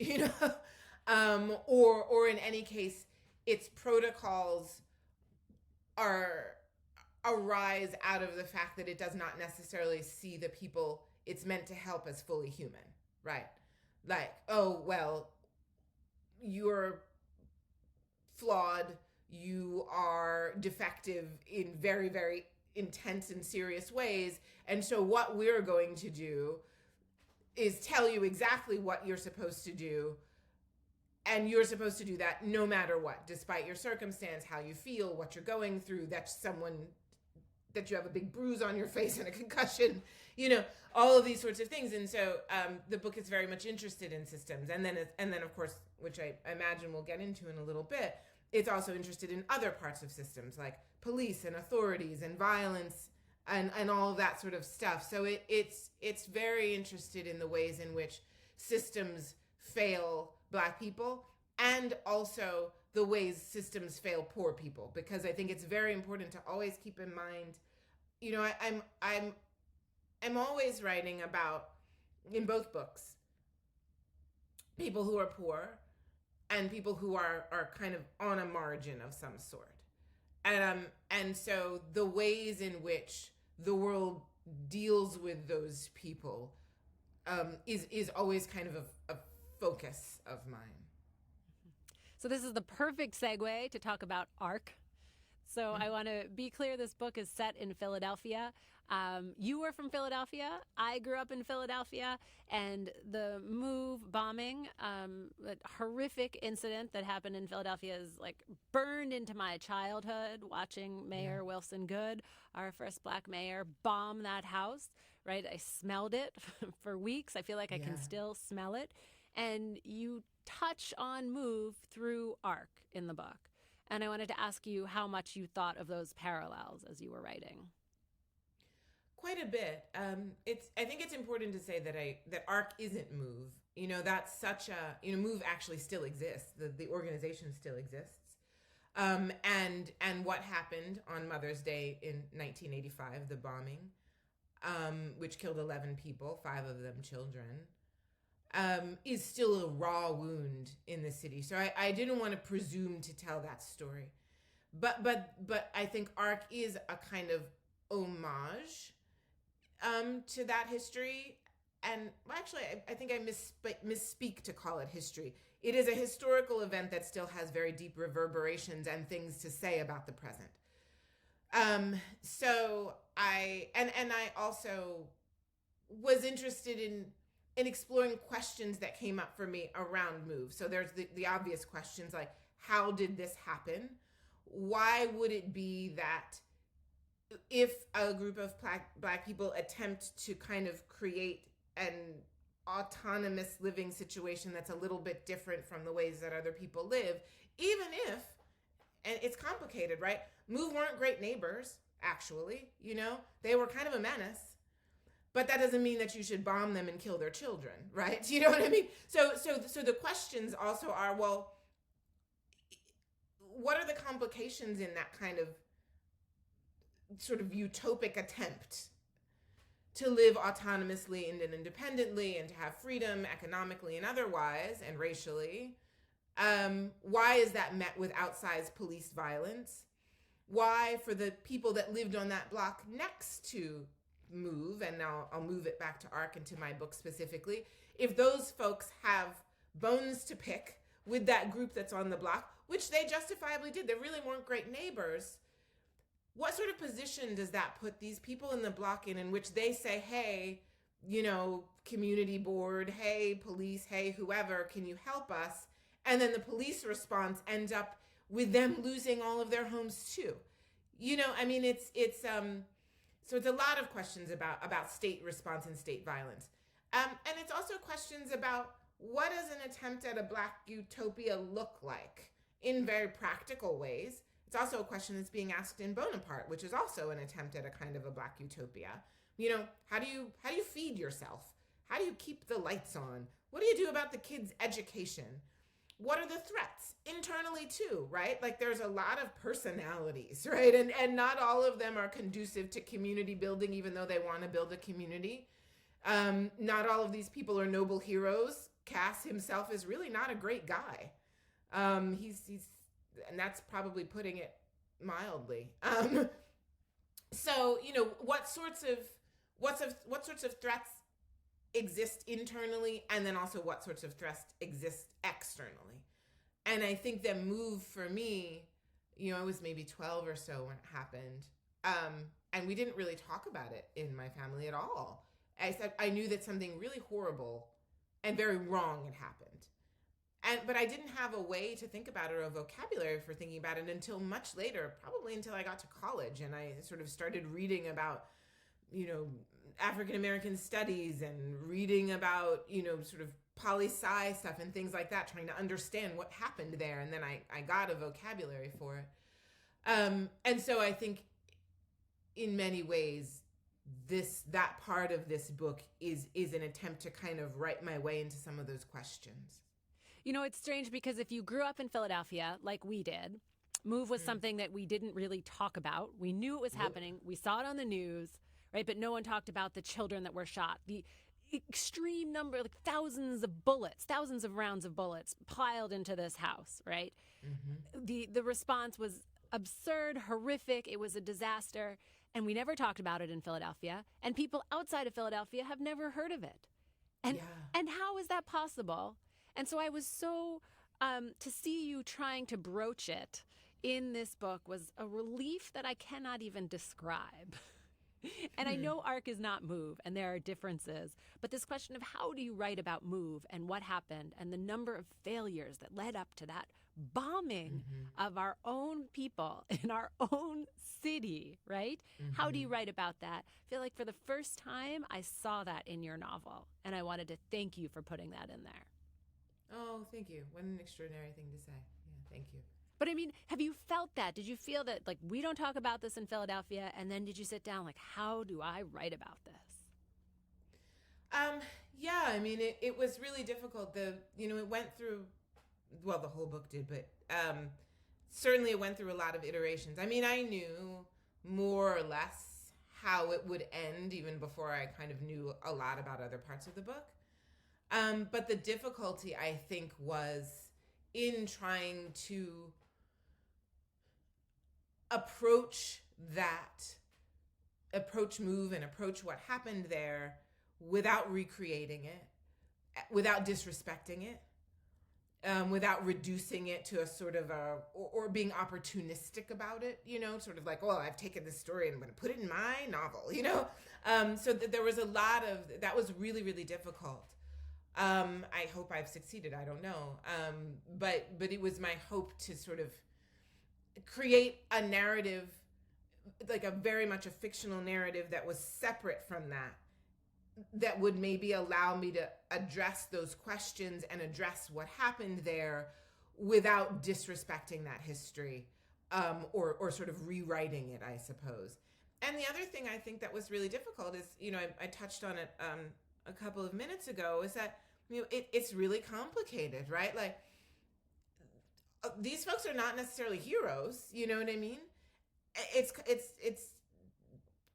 S2: or in any case, its protocols arise out of the fact that it does not necessarily see the people it's meant to help as fully human, right? Like, oh, well, you're flawed, you are defective in very, very intense and serious ways, and so what we're going to do is tell you exactly what you're supposed to do, and you're supposed to do that no matter what, despite your circumstance, how you feel, what you're going through. That's that you have a big bruise on your face and a concussion, all of these sorts of things. And so the book is very much interested in systems. And then of course, which I imagine we'll get into in a little bit, it's also interested in other parts of systems like police and authorities and violence and all of that sort of stuff. So it's very interested in the ways in which systems fail Black people, and also the ways systems fail poor people, because I think it's very important to always keep in mind, I'm always writing about, in both books, people who are poor and people who are kind of on a margin of some sort. And so the ways in which the world deals with those people is always kind of a focus of mine.
S1: So this is the perfect segue to talk about ARC. So I want to be clear, this book is set in Philadelphia. You were from Philadelphia. I grew up in Philadelphia. And the MOVE bombing, a horrific incident that happened in Philadelphia, is like burned into my childhood, watching Mayor Wilson Goode, our first Black mayor, bomb that house, right? I smelled it for weeks. I feel like I can still smell it. And you touch on MOVE through ARC in the book. And I wanted to ask you how much you thought of those parallels as you were writing.
S2: Quite a bit. I think it's important to say that ARC isn't MOVE. That's such a, MOVE actually still exists. The organization still exists. And what happened on Mother's Day in 1985, the bombing, which killed 11 people, 5 of them children, is still a raw wound in the city. So I didn't want to presume to tell that story. But I think ARC is a kind of homage to that history. And actually, I think I misspeak to call it history. It is a historical event that still has very deep reverberations and things to say about the present. So I also was interested in exploring questions that came up for me around MOVE. So there's the obvious questions like, how did this happen? Why would it be that if a group of Black people attempt to kind of create an autonomous living situation that's a little bit different from the ways that other people live, even if, and it's complicated, right? MOVE weren't great neighbors, actually, they were kind of a menace. But that doesn't mean that you should bomb them and kill their children, right? You know what I mean? So the questions also are, well, what are the complications in that kind of sort of utopic attempt to live autonomously and independently and to have freedom economically and otherwise and racially? Why is that met with outsized police violence? Why, for the people that lived on that block next to MOVE, and now I'll move it back to ARC and to my book specifically, if those folks have bones to pick with that group that's on the block, which they justifiably did, they really weren't great neighbors, what sort of position does that put these people in the block in which they say, hey, community board, hey, police, hey, whoever, can you help us? And then the police response ends up with them losing all of their homes too. So it's a lot of questions about state response and state violence. And it's also questions about what does an attempt at a Black utopia look like in very practical ways. It's also a question that's being asked in Bonapart, which is also an attempt at a kind of a Black utopia. How do you feed yourself? How do you keep the lights on? What do you do about the kids' education? What are the threats internally too, right? Like there's a lot of personalities, right? And not all of them are conducive to community building, even though they want to build a community. Not all of these people are noble heroes. Cass himself is really not a great guy. He's and that's probably putting it mildly. So, what sorts of threats exist internally, and then also what sorts of threats exist externally. And I think that MOVE for me, I was maybe 12 or so when it happened. And we didn't really talk about it in my family at all. I knew that something really horrible and very wrong had happened. but I didn't have a way to think about it or a vocabulary for thinking about it until much later, probably until I got to college and I sort of started reading about, African American studies and reading about, sort of poli-sci stuff and things like that, trying to understand what happened there. And then I got a vocabulary for it. And so I think in many ways, that part of this book is an attempt to kind of write my way into some of those questions.
S1: It's strange because if you grew up in Philadelphia like we did, MOVE was something that we didn't really talk about. We knew it was happening. We saw it on the news, right? But no one talked about the children that were shot. The extreme number, like thousands of rounds of bullets piled into this house, right? Mm-hmm. The response was absurd, horrific. It was a disaster. And we never talked about it in Philadelphia. And people outside of Philadelphia have never heard of it. And how is that possible? And so I was so, to see you trying to broach it in this book was a relief that I cannot even describe. And I know ARC is not MOVE, and there are differences. But this question of how do you write about MOVE and what happened and the number of failures that led up to that bombing of our own people in our own city, right? How do you write about that? I feel like for the first time, I saw that in your novel, and I wanted to thank you for putting that in there.
S2: Oh, thank you. What an extraordinary thing to say. Yeah, thank you.
S1: But I mean, have you felt that? Did you feel that, like, we don't talk about this in Philadelphia, and then did you sit down, like, how do I write about this?
S2: Yeah, I mean, it was really difficult. It went through, well, the whole book did, but certainly it went through a lot of iterations. I mean, I knew more or less how it would end even before I kind of knew a lot about other parts of the book. But the difficulty, I think, was in trying to approach MOVE and approach what happened there without recreating it, without disrespecting it, without reducing it to a sort of or being opportunistic about it, sort of like, oh, I've taken this story and I'm going to put it in my novel, so there was a lot of, that was really, really difficult. I hope I've succeeded. I don't know. But it was my hope to sort of create a narrative, like a very much a fictional narrative that was separate from that would maybe allow me to address those questions and address what happened there without disrespecting that history, or sort of rewriting it, I suppose. And the other thing I think that was really difficult is, I touched on it a couple of minutes ago, is that it's really complicated, right? Like, these folks are not necessarily heroes, you know what I mean? It's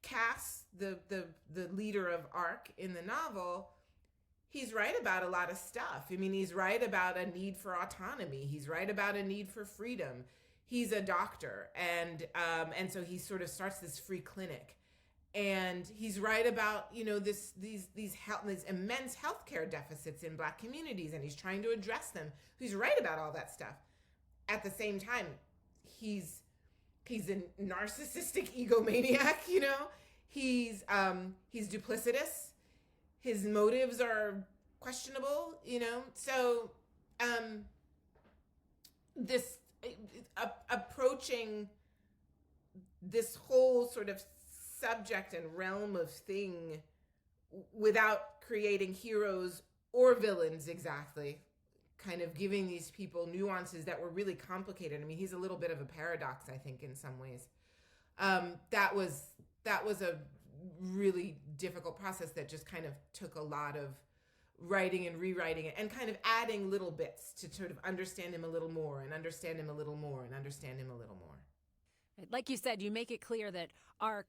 S2: Cass, the leader of ARC in the novel. He's right about a lot of stuff. I mean, he's right about a need for autonomy. He's right about a need for freedom. He's a doctor, and so he sort of starts this free clinic. And he's right about, these immense healthcare deficits in Black communities, and he's trying to address them. He's right about all that stuff. At the same time, he's a narcissistic egomaniac, He's duplicitous. His motives are questionable, So this approaching this whole sort of subject and realm of thing without creating heroes or villains exactly, kind of giving these people nuances that were really complicated. I mean, he's a little bit of a paradox, I think, in some ways. That was a really difficult process that just kind of took a lot of writing and rewriting it and kind of adding little bits to sort of understand him a little more and understand him a little more and understand him a little more.
S1: Like you said, you make it clear that ARC,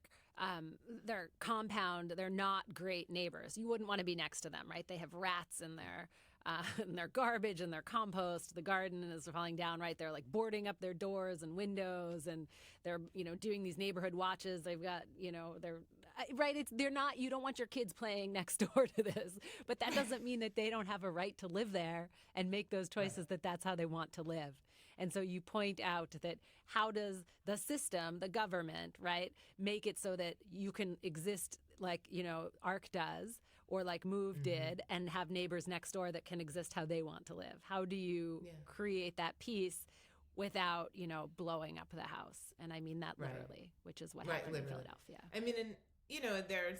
S1: their compound, they're not great neighbors. You wouldn't want to be next to them, right? They have rats in their garbage and their compost. The garden is falling down, right? They're like boarding up their doors and windows, and they're, doing these neighborhood watches. They've got, they're right. They're not, you don't want your kids playing next door to this, but that doesn't mean that they don't have a right to live there and make those choices, that that's how they want to live. And so you point out that how does the system, the government, right, make it so that you can exist like, ARC does, or like Move did, and have neighbors next door that can exist how they want to live? How do you create that peace without, blowing up the house? And I mean that literally, which is what happened in Philadelphia.
S2: I mean, and, there's,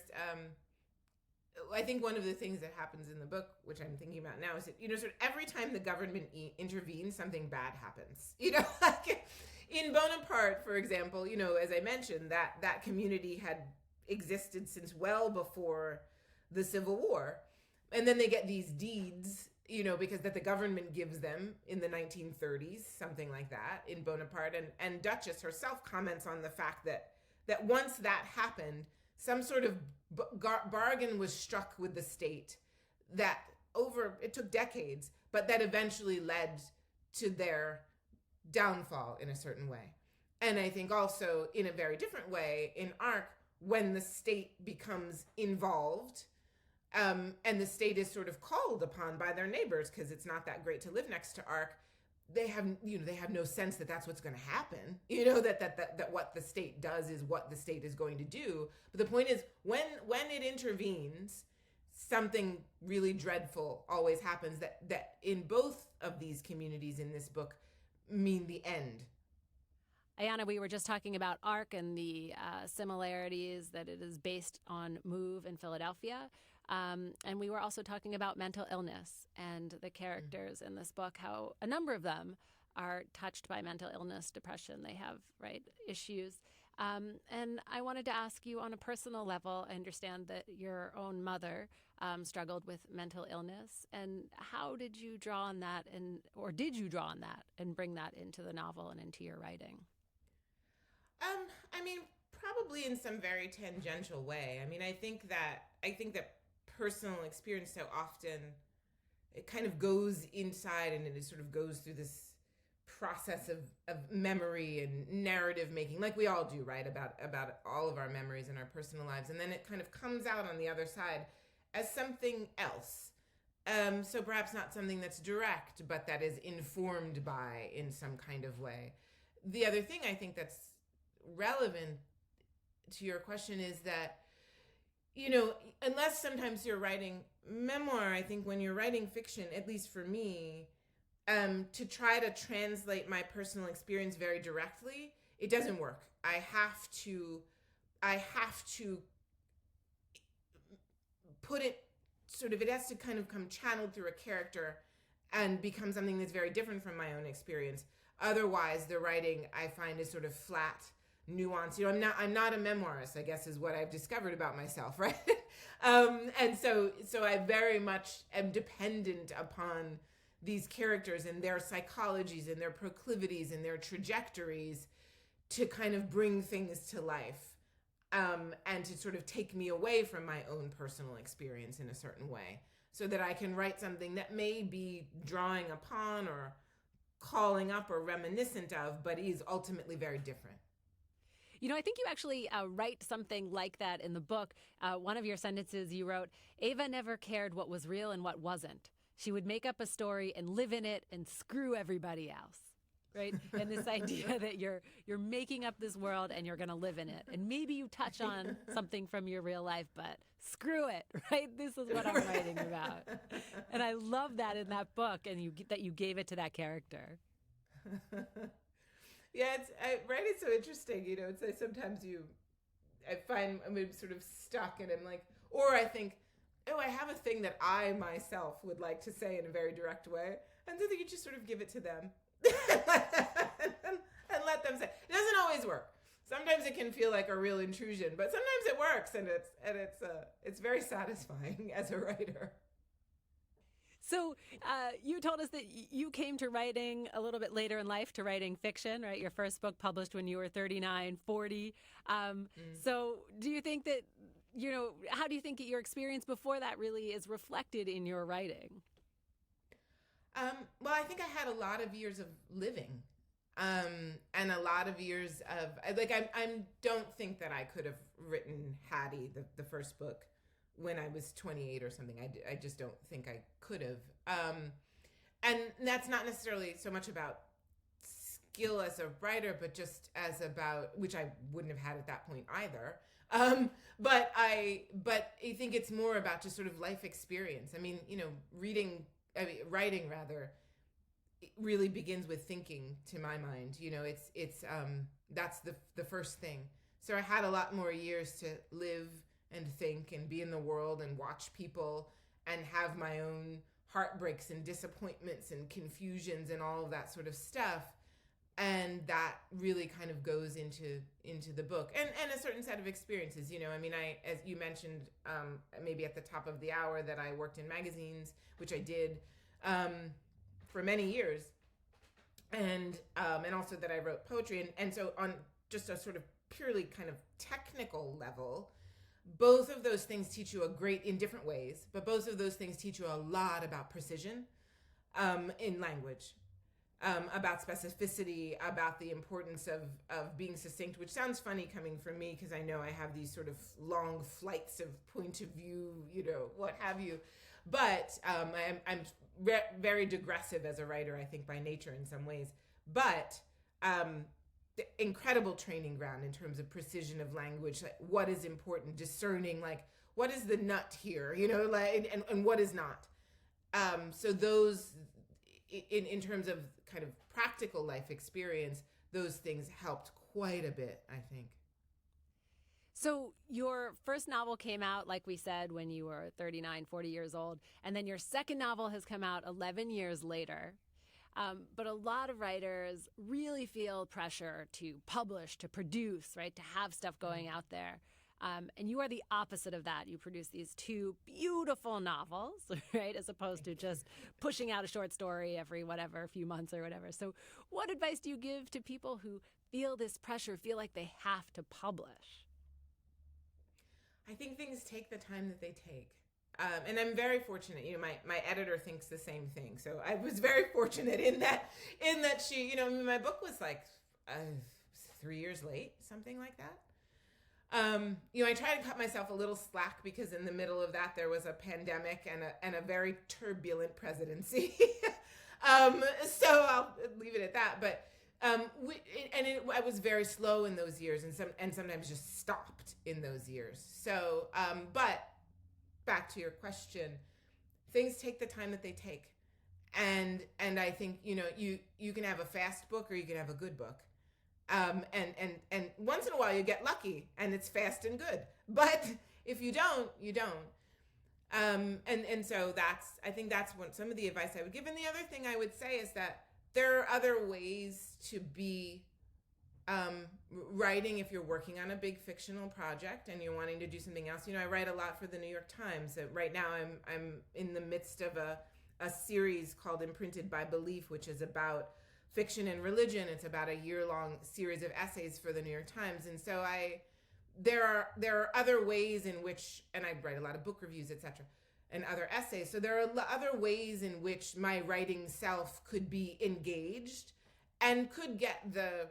S2: I think one of the things that happens in the book, which I'm thinking about now, is that, sort of every time the government intervenes, something bad happens. Like in Bonapart, for example, as I mentioned, that community had existed since well before the Civil War. And then they get these deeds, because that the government gives them in the 1930s, something like that, in Bonapart. And Duchess herself comments on the fact that once that happened, some sort of bargain was struck with the state that it took decades, but that eventually led to their downfall in a certain way. And I think also in a very different way in Arc, when the state becomes involved, and the state is sort of called upon by their neighbors, because it's not that great to live next to Arc, they have no sense that that's what's going to happen. That what the state does is what the state is going to do. But the point is, when it intervenes, something really dreadful always happens. That in both of these communities in this book mean the end.
S1: Ayana, we were just talking about Arc and the similarities that it is based on Move in Philadelphia. And we were also talking about mental illness and the characters in this book, how a number of them are touched by mental illness, depression. They have, issues. And I wanted to ask you on a personal level, I understand that your own mother struggled with mental illness. And how did you draw on that, or did you draw on that and bring that into the novel and into your writing?
S2: I mean, probably in some very tangential way. I mean, I think that personal experience so often, it kind of goes inside and it sort of goes through this process of memory and narrative making, like we all do, right? About all of our memories and our personal lives. And then it kind of comes out on the other side as something else. So perhaps not something that's direct, but that is informed by in some kind of way. The other thing I think that's relevant to your question is that, unless sometimes you're writing memoir, I think when you're writing fiction, at least for me, to try to translate my personal experience very directly, it doesn't work. I have to put it it has to kind of come channeled through a character and become something that's very different from my own experience. Otherwise, the writing I find is sort of flat, nuance. I'm not a memoirist, I guess, is what I've discovered about myself, right? And so I very much am dependent upon these characters and their psychologies and their proclivities and their trajectories to kind of bring things to life, and to sort of take me away from my own personal experience in a certain way, so that I can write something that may be drawing upon or calling up or reminiscent of, but is ultimately very different.
S1: I think you actually write something like that in the book. One of your sentences you wrote, "Ava never cared what was real and what wasn't. She would make up a story and live in it and screw everybody else." Right? And this idea that you're making up this world and you're going to live in it. And maybe you touch on something from your real life, but screw it, right? This is what I'm writing about. And I love that in that book, and that you gave it to that character.
S2: Yeah, it's so interesting. It's like sometimes I find I'm sort of stuck, and I'm like, or I think, oh, I have a thing that I myself would like to say in a very direct way, and then you just sort of give it to them and let them say. It doesn't always work. Sometimes it can feel like a real intrusion, but sometimes it works, and it's very satisfying as a writer.
S1: So you told us that you came to writing a little bit later in life, to writing fiction, right? Your first book published when you were 39, 40. So do you think that, how do you think that your experience before that really is reflected in your writing?
S2: Well, I think I had a lot of years of living, and a lot of years of, I don't think that I could have written Hattie, the first book, when I was 28 or something. I just don't think I could have. And that's not necessarily so much about skill as a writer, but just as about, which I wouldn't have had at that point either, But I think it's more about just sort of life experience. I mean, writing rather, it really begins with thinking, to my mind. It's that's the first thing. So I had a lot more years to live and think and be in the world and watch people and have my own heartbreaks and disappointments and confusions and all of that sort of stuff. And that really kind of goes into the book and a certain set of experiences. I mean, as you mentioned, maybe at the top of the hour, that I worked in magazines, which I did for many years, and also that I wrote poetry. And so on just a sort of purely kind of technical level, both of those things teach you in different ways, but both of those things teach you a lot about precision in language. About specificity, about the importance of being succinct, which sounds funny coming from me because I know I have these sort of long flights of point of view, what have you. But I'm very digressive as a writer, I think, by nature in some ways. But the incredible training ground in terms of precision of language, like what is important, discerning, like what is the nut here, and what is not. So those, in terms of kind of practical life experience, those things helped quite a bit, I think.
S1: So your first novel came out, like we said, when you were 39, 40 years old, and then your second novel has come out 11 years later. But a lot of writers really feel pressure to publish, to produce, right, to have stuff going out there. And you are the opposite of that. You produce these two beautiful novels, right, as opposed to just pushing out a short story every few months or whatever. So what advice do you give to people who feel this pressure, feel like they have to publish?
S2: I think things take the time that they take. And I'm very fortunate. My editor thinks the same thing. So I was very fortunate in that she, my book was like 3 years late, something like that. I tried to cut myself a little slack because in the middle of that there was a pandemic and a very turbulent presidency. So I'll leave it at that. But I was very slow in those years, and sometimes just stopped in those years. So, but back to your question, things take the time that they take, and I think you can have a fast book or you can have a good book. And once in a while you get lucky and it's fast and good. But if you don't, you don't. And so I think that's some of the advice I would give. And the other thing I would say is that there are other ways to be writing if you're working on a big fictional project and you're wanting to do something else. I write a lot for the New York Times. Right now I'm in the midst of a series called Imprinted by Belief, which is about fiction and religion. It's about a year-long series of essays for the New York Times. And so there are other ways in which, and I write a lot of book reviews, etc., and other essays. So there are other ways in which my writing self could be engaged and could get the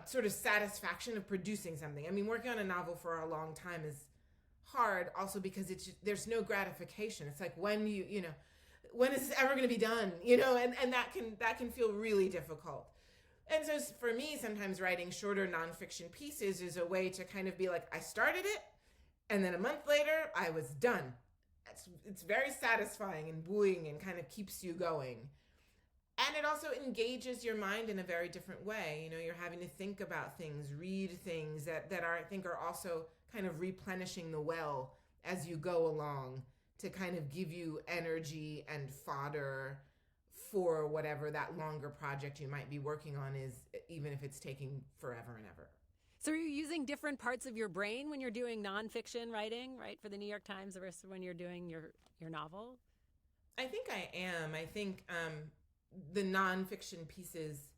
S2: sort of satisfaction of producing something. I mean, working on a novel for a long time is hard also because there's no gratification. It's like when when is this ever going to be done? And that can feel really difficult. And so for me, sometimes writing shorter nonfiction pieces is a way to kind of be like, I started it, and then a month later, I was done. It's very satisfying and buoying and kind of keeps you going. And it also engages your mind in a very different way. You're having to think about things, read things that I think are also kind of replenishing the well as you go along, to kind of give you energy and fodder for whatever that longer project you might be working on is, even if it's taking forever and ever.
S1: So are you using different parts of your brain when you're doing nonfiction writing, right, for the New York Times versus when you're doing your novel?
S2: I think I am. I think the nonfiction pieces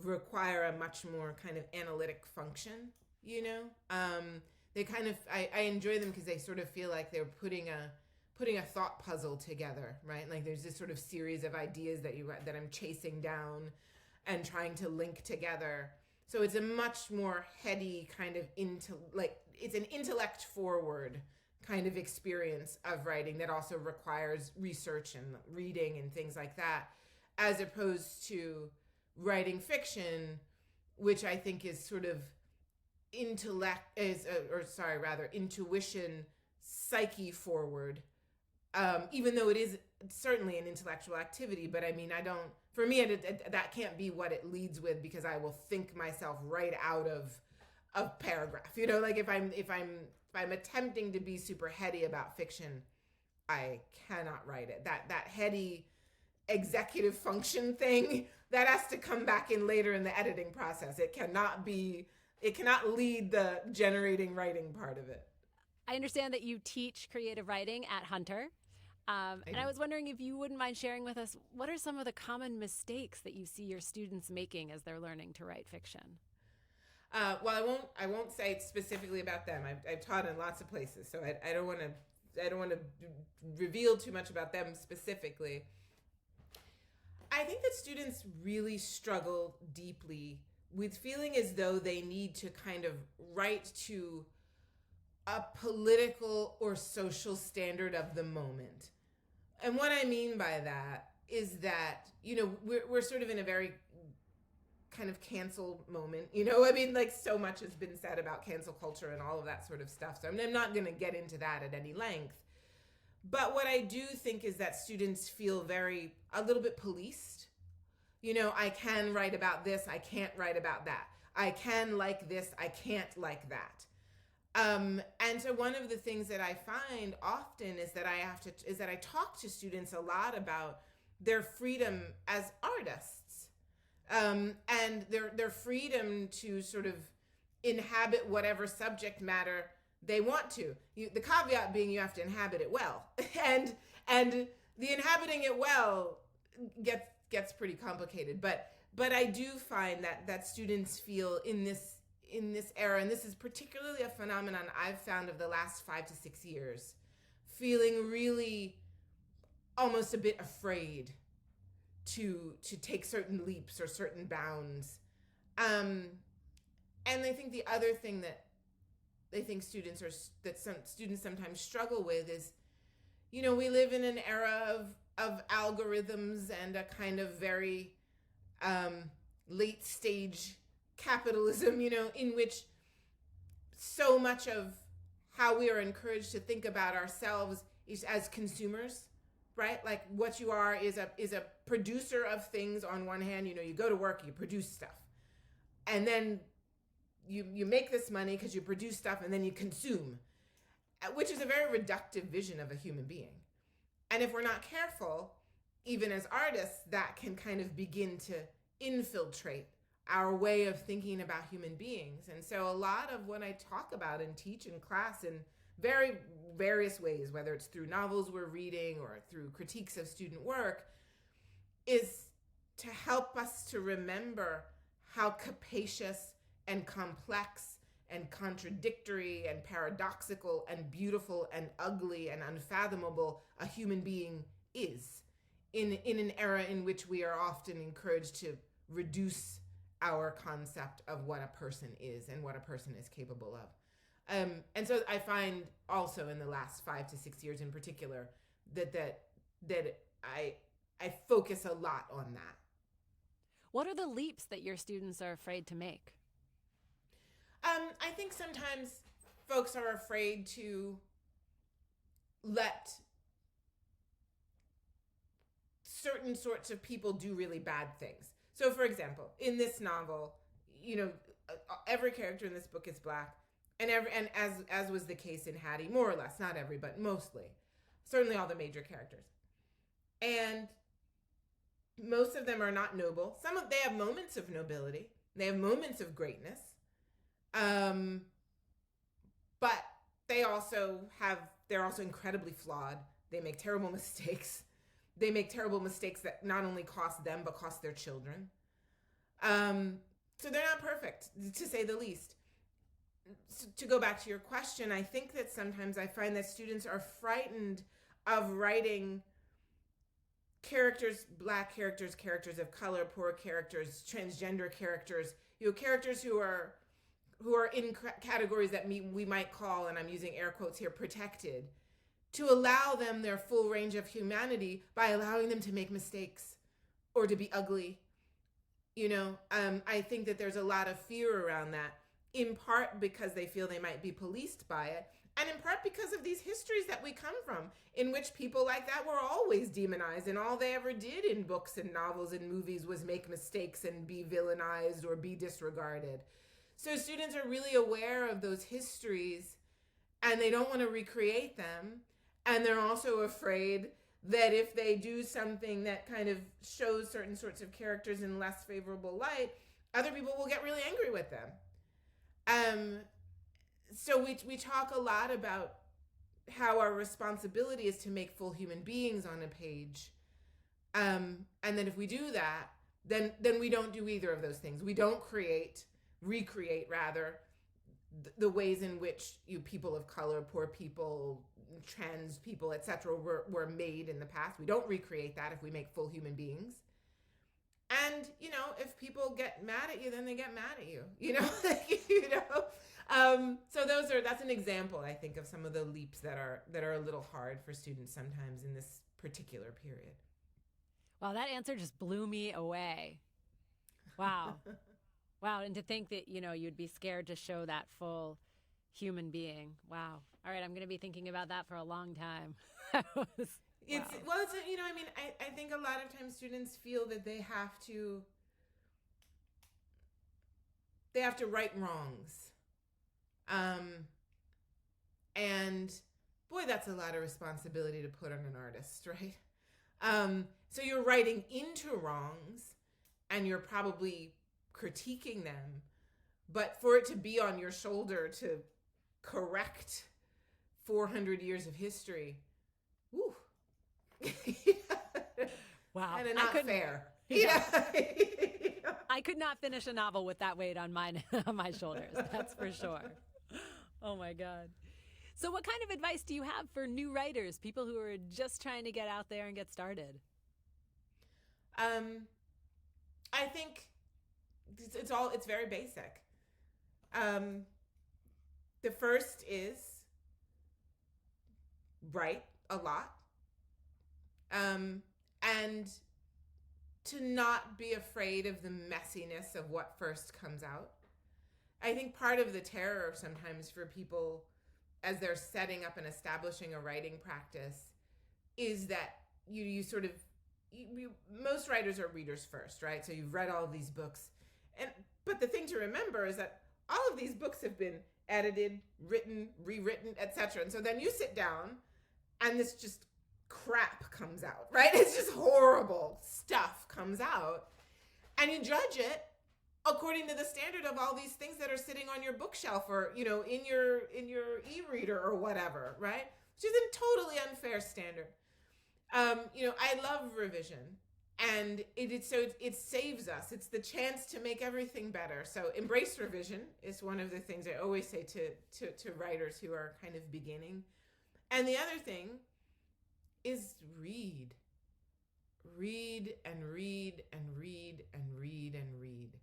S2: require a much more kind of analytic function, They kind of, I enjoy them because they sort of feel like they're putting a thought puzzle together, right? Like there's this sort of series of ideas that I'm chasing down and trying to link together. So it's a much more heady kind of it's an intellect forward kind of experience of writing that also requires research and reading and things like that, as opposed to writing fiction, which I think is sort of, intuition, psyche forward. Even though it is certainly an intellectual activity, but I mean, for me, that can't be what it leads with, because I will think myself right out of a paragraph. Like if I'm attempting to be super heady about fiction, I cannot write it. That heady executive function thing, that has to come back in later in the editing process. It cannot lead the generating writing part of it.
S1: I understand that you teach creative writing at Hunter. And I was wondering if you wouldn't mind sharing with us, what are some of the common mistakes that you see your students making as they're learning to write fiction?
S2: Well, I won't say specifically about them. I've taught in lots of places, so I don't want to reveal too much about them specifically. I think that students really struggle deeply with feeling as though they need to kind of write to a political or social standard of the moment. And what I mean by that is that, we're sort of in a very kind of cancel moment, I mean, like, so much has been said about cancel culture and all of that sort of stuff. So I'm not going to get into that at any length. But what I do think is that students feel a little bit policed. I can write about this, I can't write about that. I can like this, I can't like that. And so one of the things that I find often is that I talk to students a lot about their freedom as artists, and their freedom to sort of inhabit whatever subject matter they want to. The caveat being you have to inhabit it well, and the inhabiting it well gets pretty complicated. But I do find that students feel in this era, and this is particularly a phenomenon I've found of the last 5 to 6 years, feeling really almost a bit afraid to take certain leaps or certain bounds. And I think the other thing that I think some students sometimes struggle with is, we live in an era of algorithms and a kind of very late stage capitalism, in which so much of how we are encouraged to think about ourselves is as consumers, right? Like, what you are is a producer of things on one hand. You go to work, you produce stuff, and then you make this money because you produce stuff, and then you consume, which is a very reductive vision of a human being. And if we're not careful, even as artists, that can kind of begin to infiltrate our way of thinking about human beings. And so a lot of what I talk about and teach in class in very various ways, whether it's through novels we're reading or through critiques of student work, is to help us to remember how capacious and complex and contradictory and paradoxical and beautiful and ugly and unfathomable a human being is in an era in which we are often encouraged to reduce our concept of what a person is and what a person is capable of. And so I find also in the last 5 to 6 years in particular that I focus a lot on that.
S1: What are the leaps that your students are afraid to make?
S2: I think sometimes folks are afraid to let certain sorts of people do really bad things. So, for example, in this novel, every character in this book is Black, and as was the case in Hattie, more or less, not every, but mostly, certainly all the major characters, and most of them are not noble. They have moments of nobility, they have moments of greatness, but they're also incredibly flawed. They make terrible mistakes. They make terrible mistakes that not only cost them, but cost their children. So they're not perfect, to say the least. So to go back to your question, I think that sometimes I find that students are frightened of writing characters, Black characters, characters of color, poor characters, transgender characters, characters who are in categories that we might call, and I'm using air quotes here, protected, to allow them their full range of humanity by allowing them to make mistakes or to be ugly. I think that there's a lot of fear around that, in part because they feel they might be policed by it, and in part because of these histories that we come from, in which people like that were always demonized, and all they ever did in books and novels and movies was make mistakes and be villainized or be disregarded. So students are really aware of those histories, and they don't want to recreate them, and they're also afraid that if they do something that kind of shows certain sorts of characters in less favorable light, other people will get really angry with them. So we talk a lot about how our responsibility is to make full human beings on a page. And then if we do that, then we don't do either of those things. We don't recreate rather, the ways in which people of color, poor people, trans people, etc. were made in the past. We don't recreate that if we make full human beings. And, if people get mad at you, then they get mad at you, So that's an example, I think, of some of the leaps that are a little hard for students sometimes in this particular period.
S1: Wow, that answer just blew me away. Wow. Wow, and to think that, you'd be scared to show that full human being. Wow. All right, I'm going to be thinking about that for a long time. Wow.
S2: I think a lot of times students feel that they have to right wrongs. And boy, that's a lot of responsibility to put on an artist, right? So you're writing into wrongs, and you're probably critiquing them, but for it to be on your shoulder to correct 400 years of history, woo.
S1: Wow.
S2: Kind of not fair.
S1: Yeah. I could not finish a novel with that weight on my shoulders. That's for sure. Oh my God. So what kind of advice do you have for new writers, people who are just trying to get out there and get started?
S2: I think it's very basic. The first is write a lot. And to not be afraid of the messiness of what first comes out. I think part of the terror sometimes for people as they're setting up and establishing a writing practice is that most writers are readers first, right? So you've read all of these books. But the thing to remember is that all of these books have been edited, written, rewritten, etc. And so then you sit down and this just crap comes out, right? It's just horrible stuff comes out, and you judge it according to the standard of all these things that are sitting on your bookshelf or in your e-reader or whatever, right? Which is a totally unfair standard. I love revision, and it saves us. It's the chance to make everything better. So embrace revision is one of the things I always say to writers who are kind of beginning. And the other thing is read and read and read and read and read.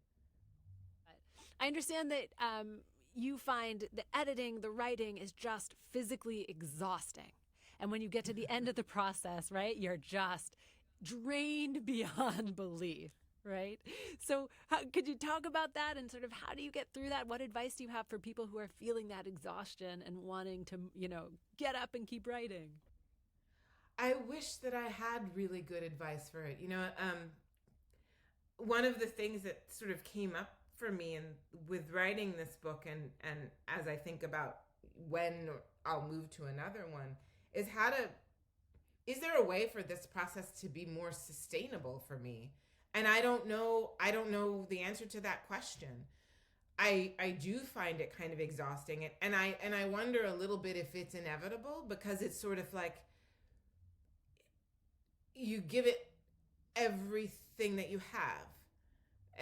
S1: I understand that you find the editing, the writing is just physically exhausting. And when you get to the end of the process, right, you're just drained beyond belief, right? So could you talk about that and sort of how do you get through that? What advice do you have for people who are feeling that exhaustion and wanting to, get up and keep writing?
S2: I wish that I had really good advice for it. One of the things that sort of came up for me with writing this book and as I think about when I'll move to another one is is there a way for this process to be more sustainable for me? And I don't know the answer to that question. I do find it kind of exhausting, and I wonder a little bit if it's inevitable, because it's sort of like you give it everything that you have.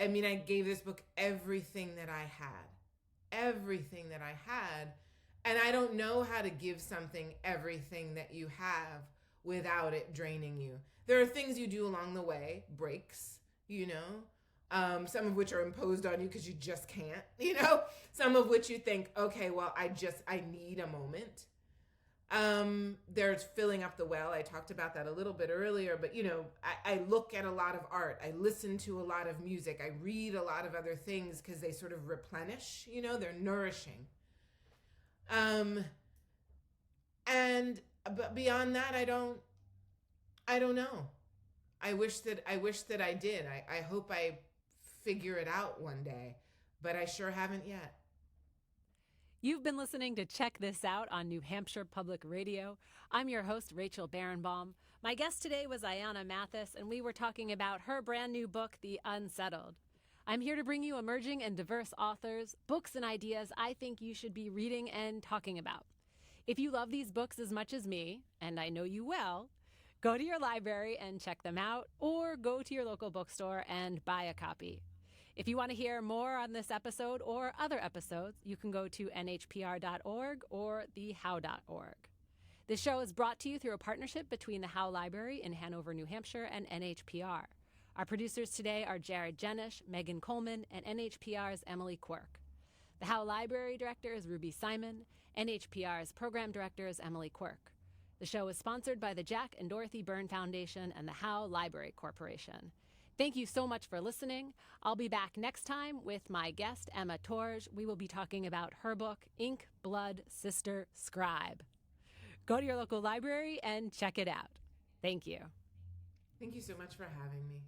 S2: I mean, I gave this book everything that I had, and I don't know how to give something everything that you have without it draining you. There are things you do along the way, breaks, some of which are imposed on you because you just can't, some of which you think, okay, well, I need a moment. There's filling up the well. I talked about that a little bit earlier, but I look at a lot of art. I listen to a lot of music. I read a lot of other things because they sort of replenish, they're nourishing. But beyond that, I don't know. I wish that I did. I hope I figure it out one day, but I sure haven't yet.
S1: You've been listening to Check This Out on New Hampshire Public Radio. I'm your host, Rachel Barenbaum. My guest today was Ayana Mathis, and we were talking about her brand new book, The Unsettled. I'm here to bring you emerging and diverse authors, books and ideas I think you should be reading and talking about. If you love these books as much as me, and I know you will, go to your library and check them out, or go to your local bookstore and buy a copy. If you want to hear more on this episode or other episodes, you can go to NHPR.org or thehow.org. This show is brought to you through a partnership between the Howe Library in Hanover, New Hampshire, and NHPR. Our producers today are Jared Jenish, Megan Coleman, and NHPR's Emily Quirk. The Howe Library Director is Ruby Simon. NHPR's Program Director is Emily Quirk. The show is sponsored by the Jack and Dorothy Byrne Foundation and the Howe Library Corporation. Thank you so much for listening. I'll be back next time with my guest, Emma Torge. We will be talking about her book, Ink, Blood, Sister, Scribe. Go to your local library and check it out. Thank you.
S2: Thank you so much for having me.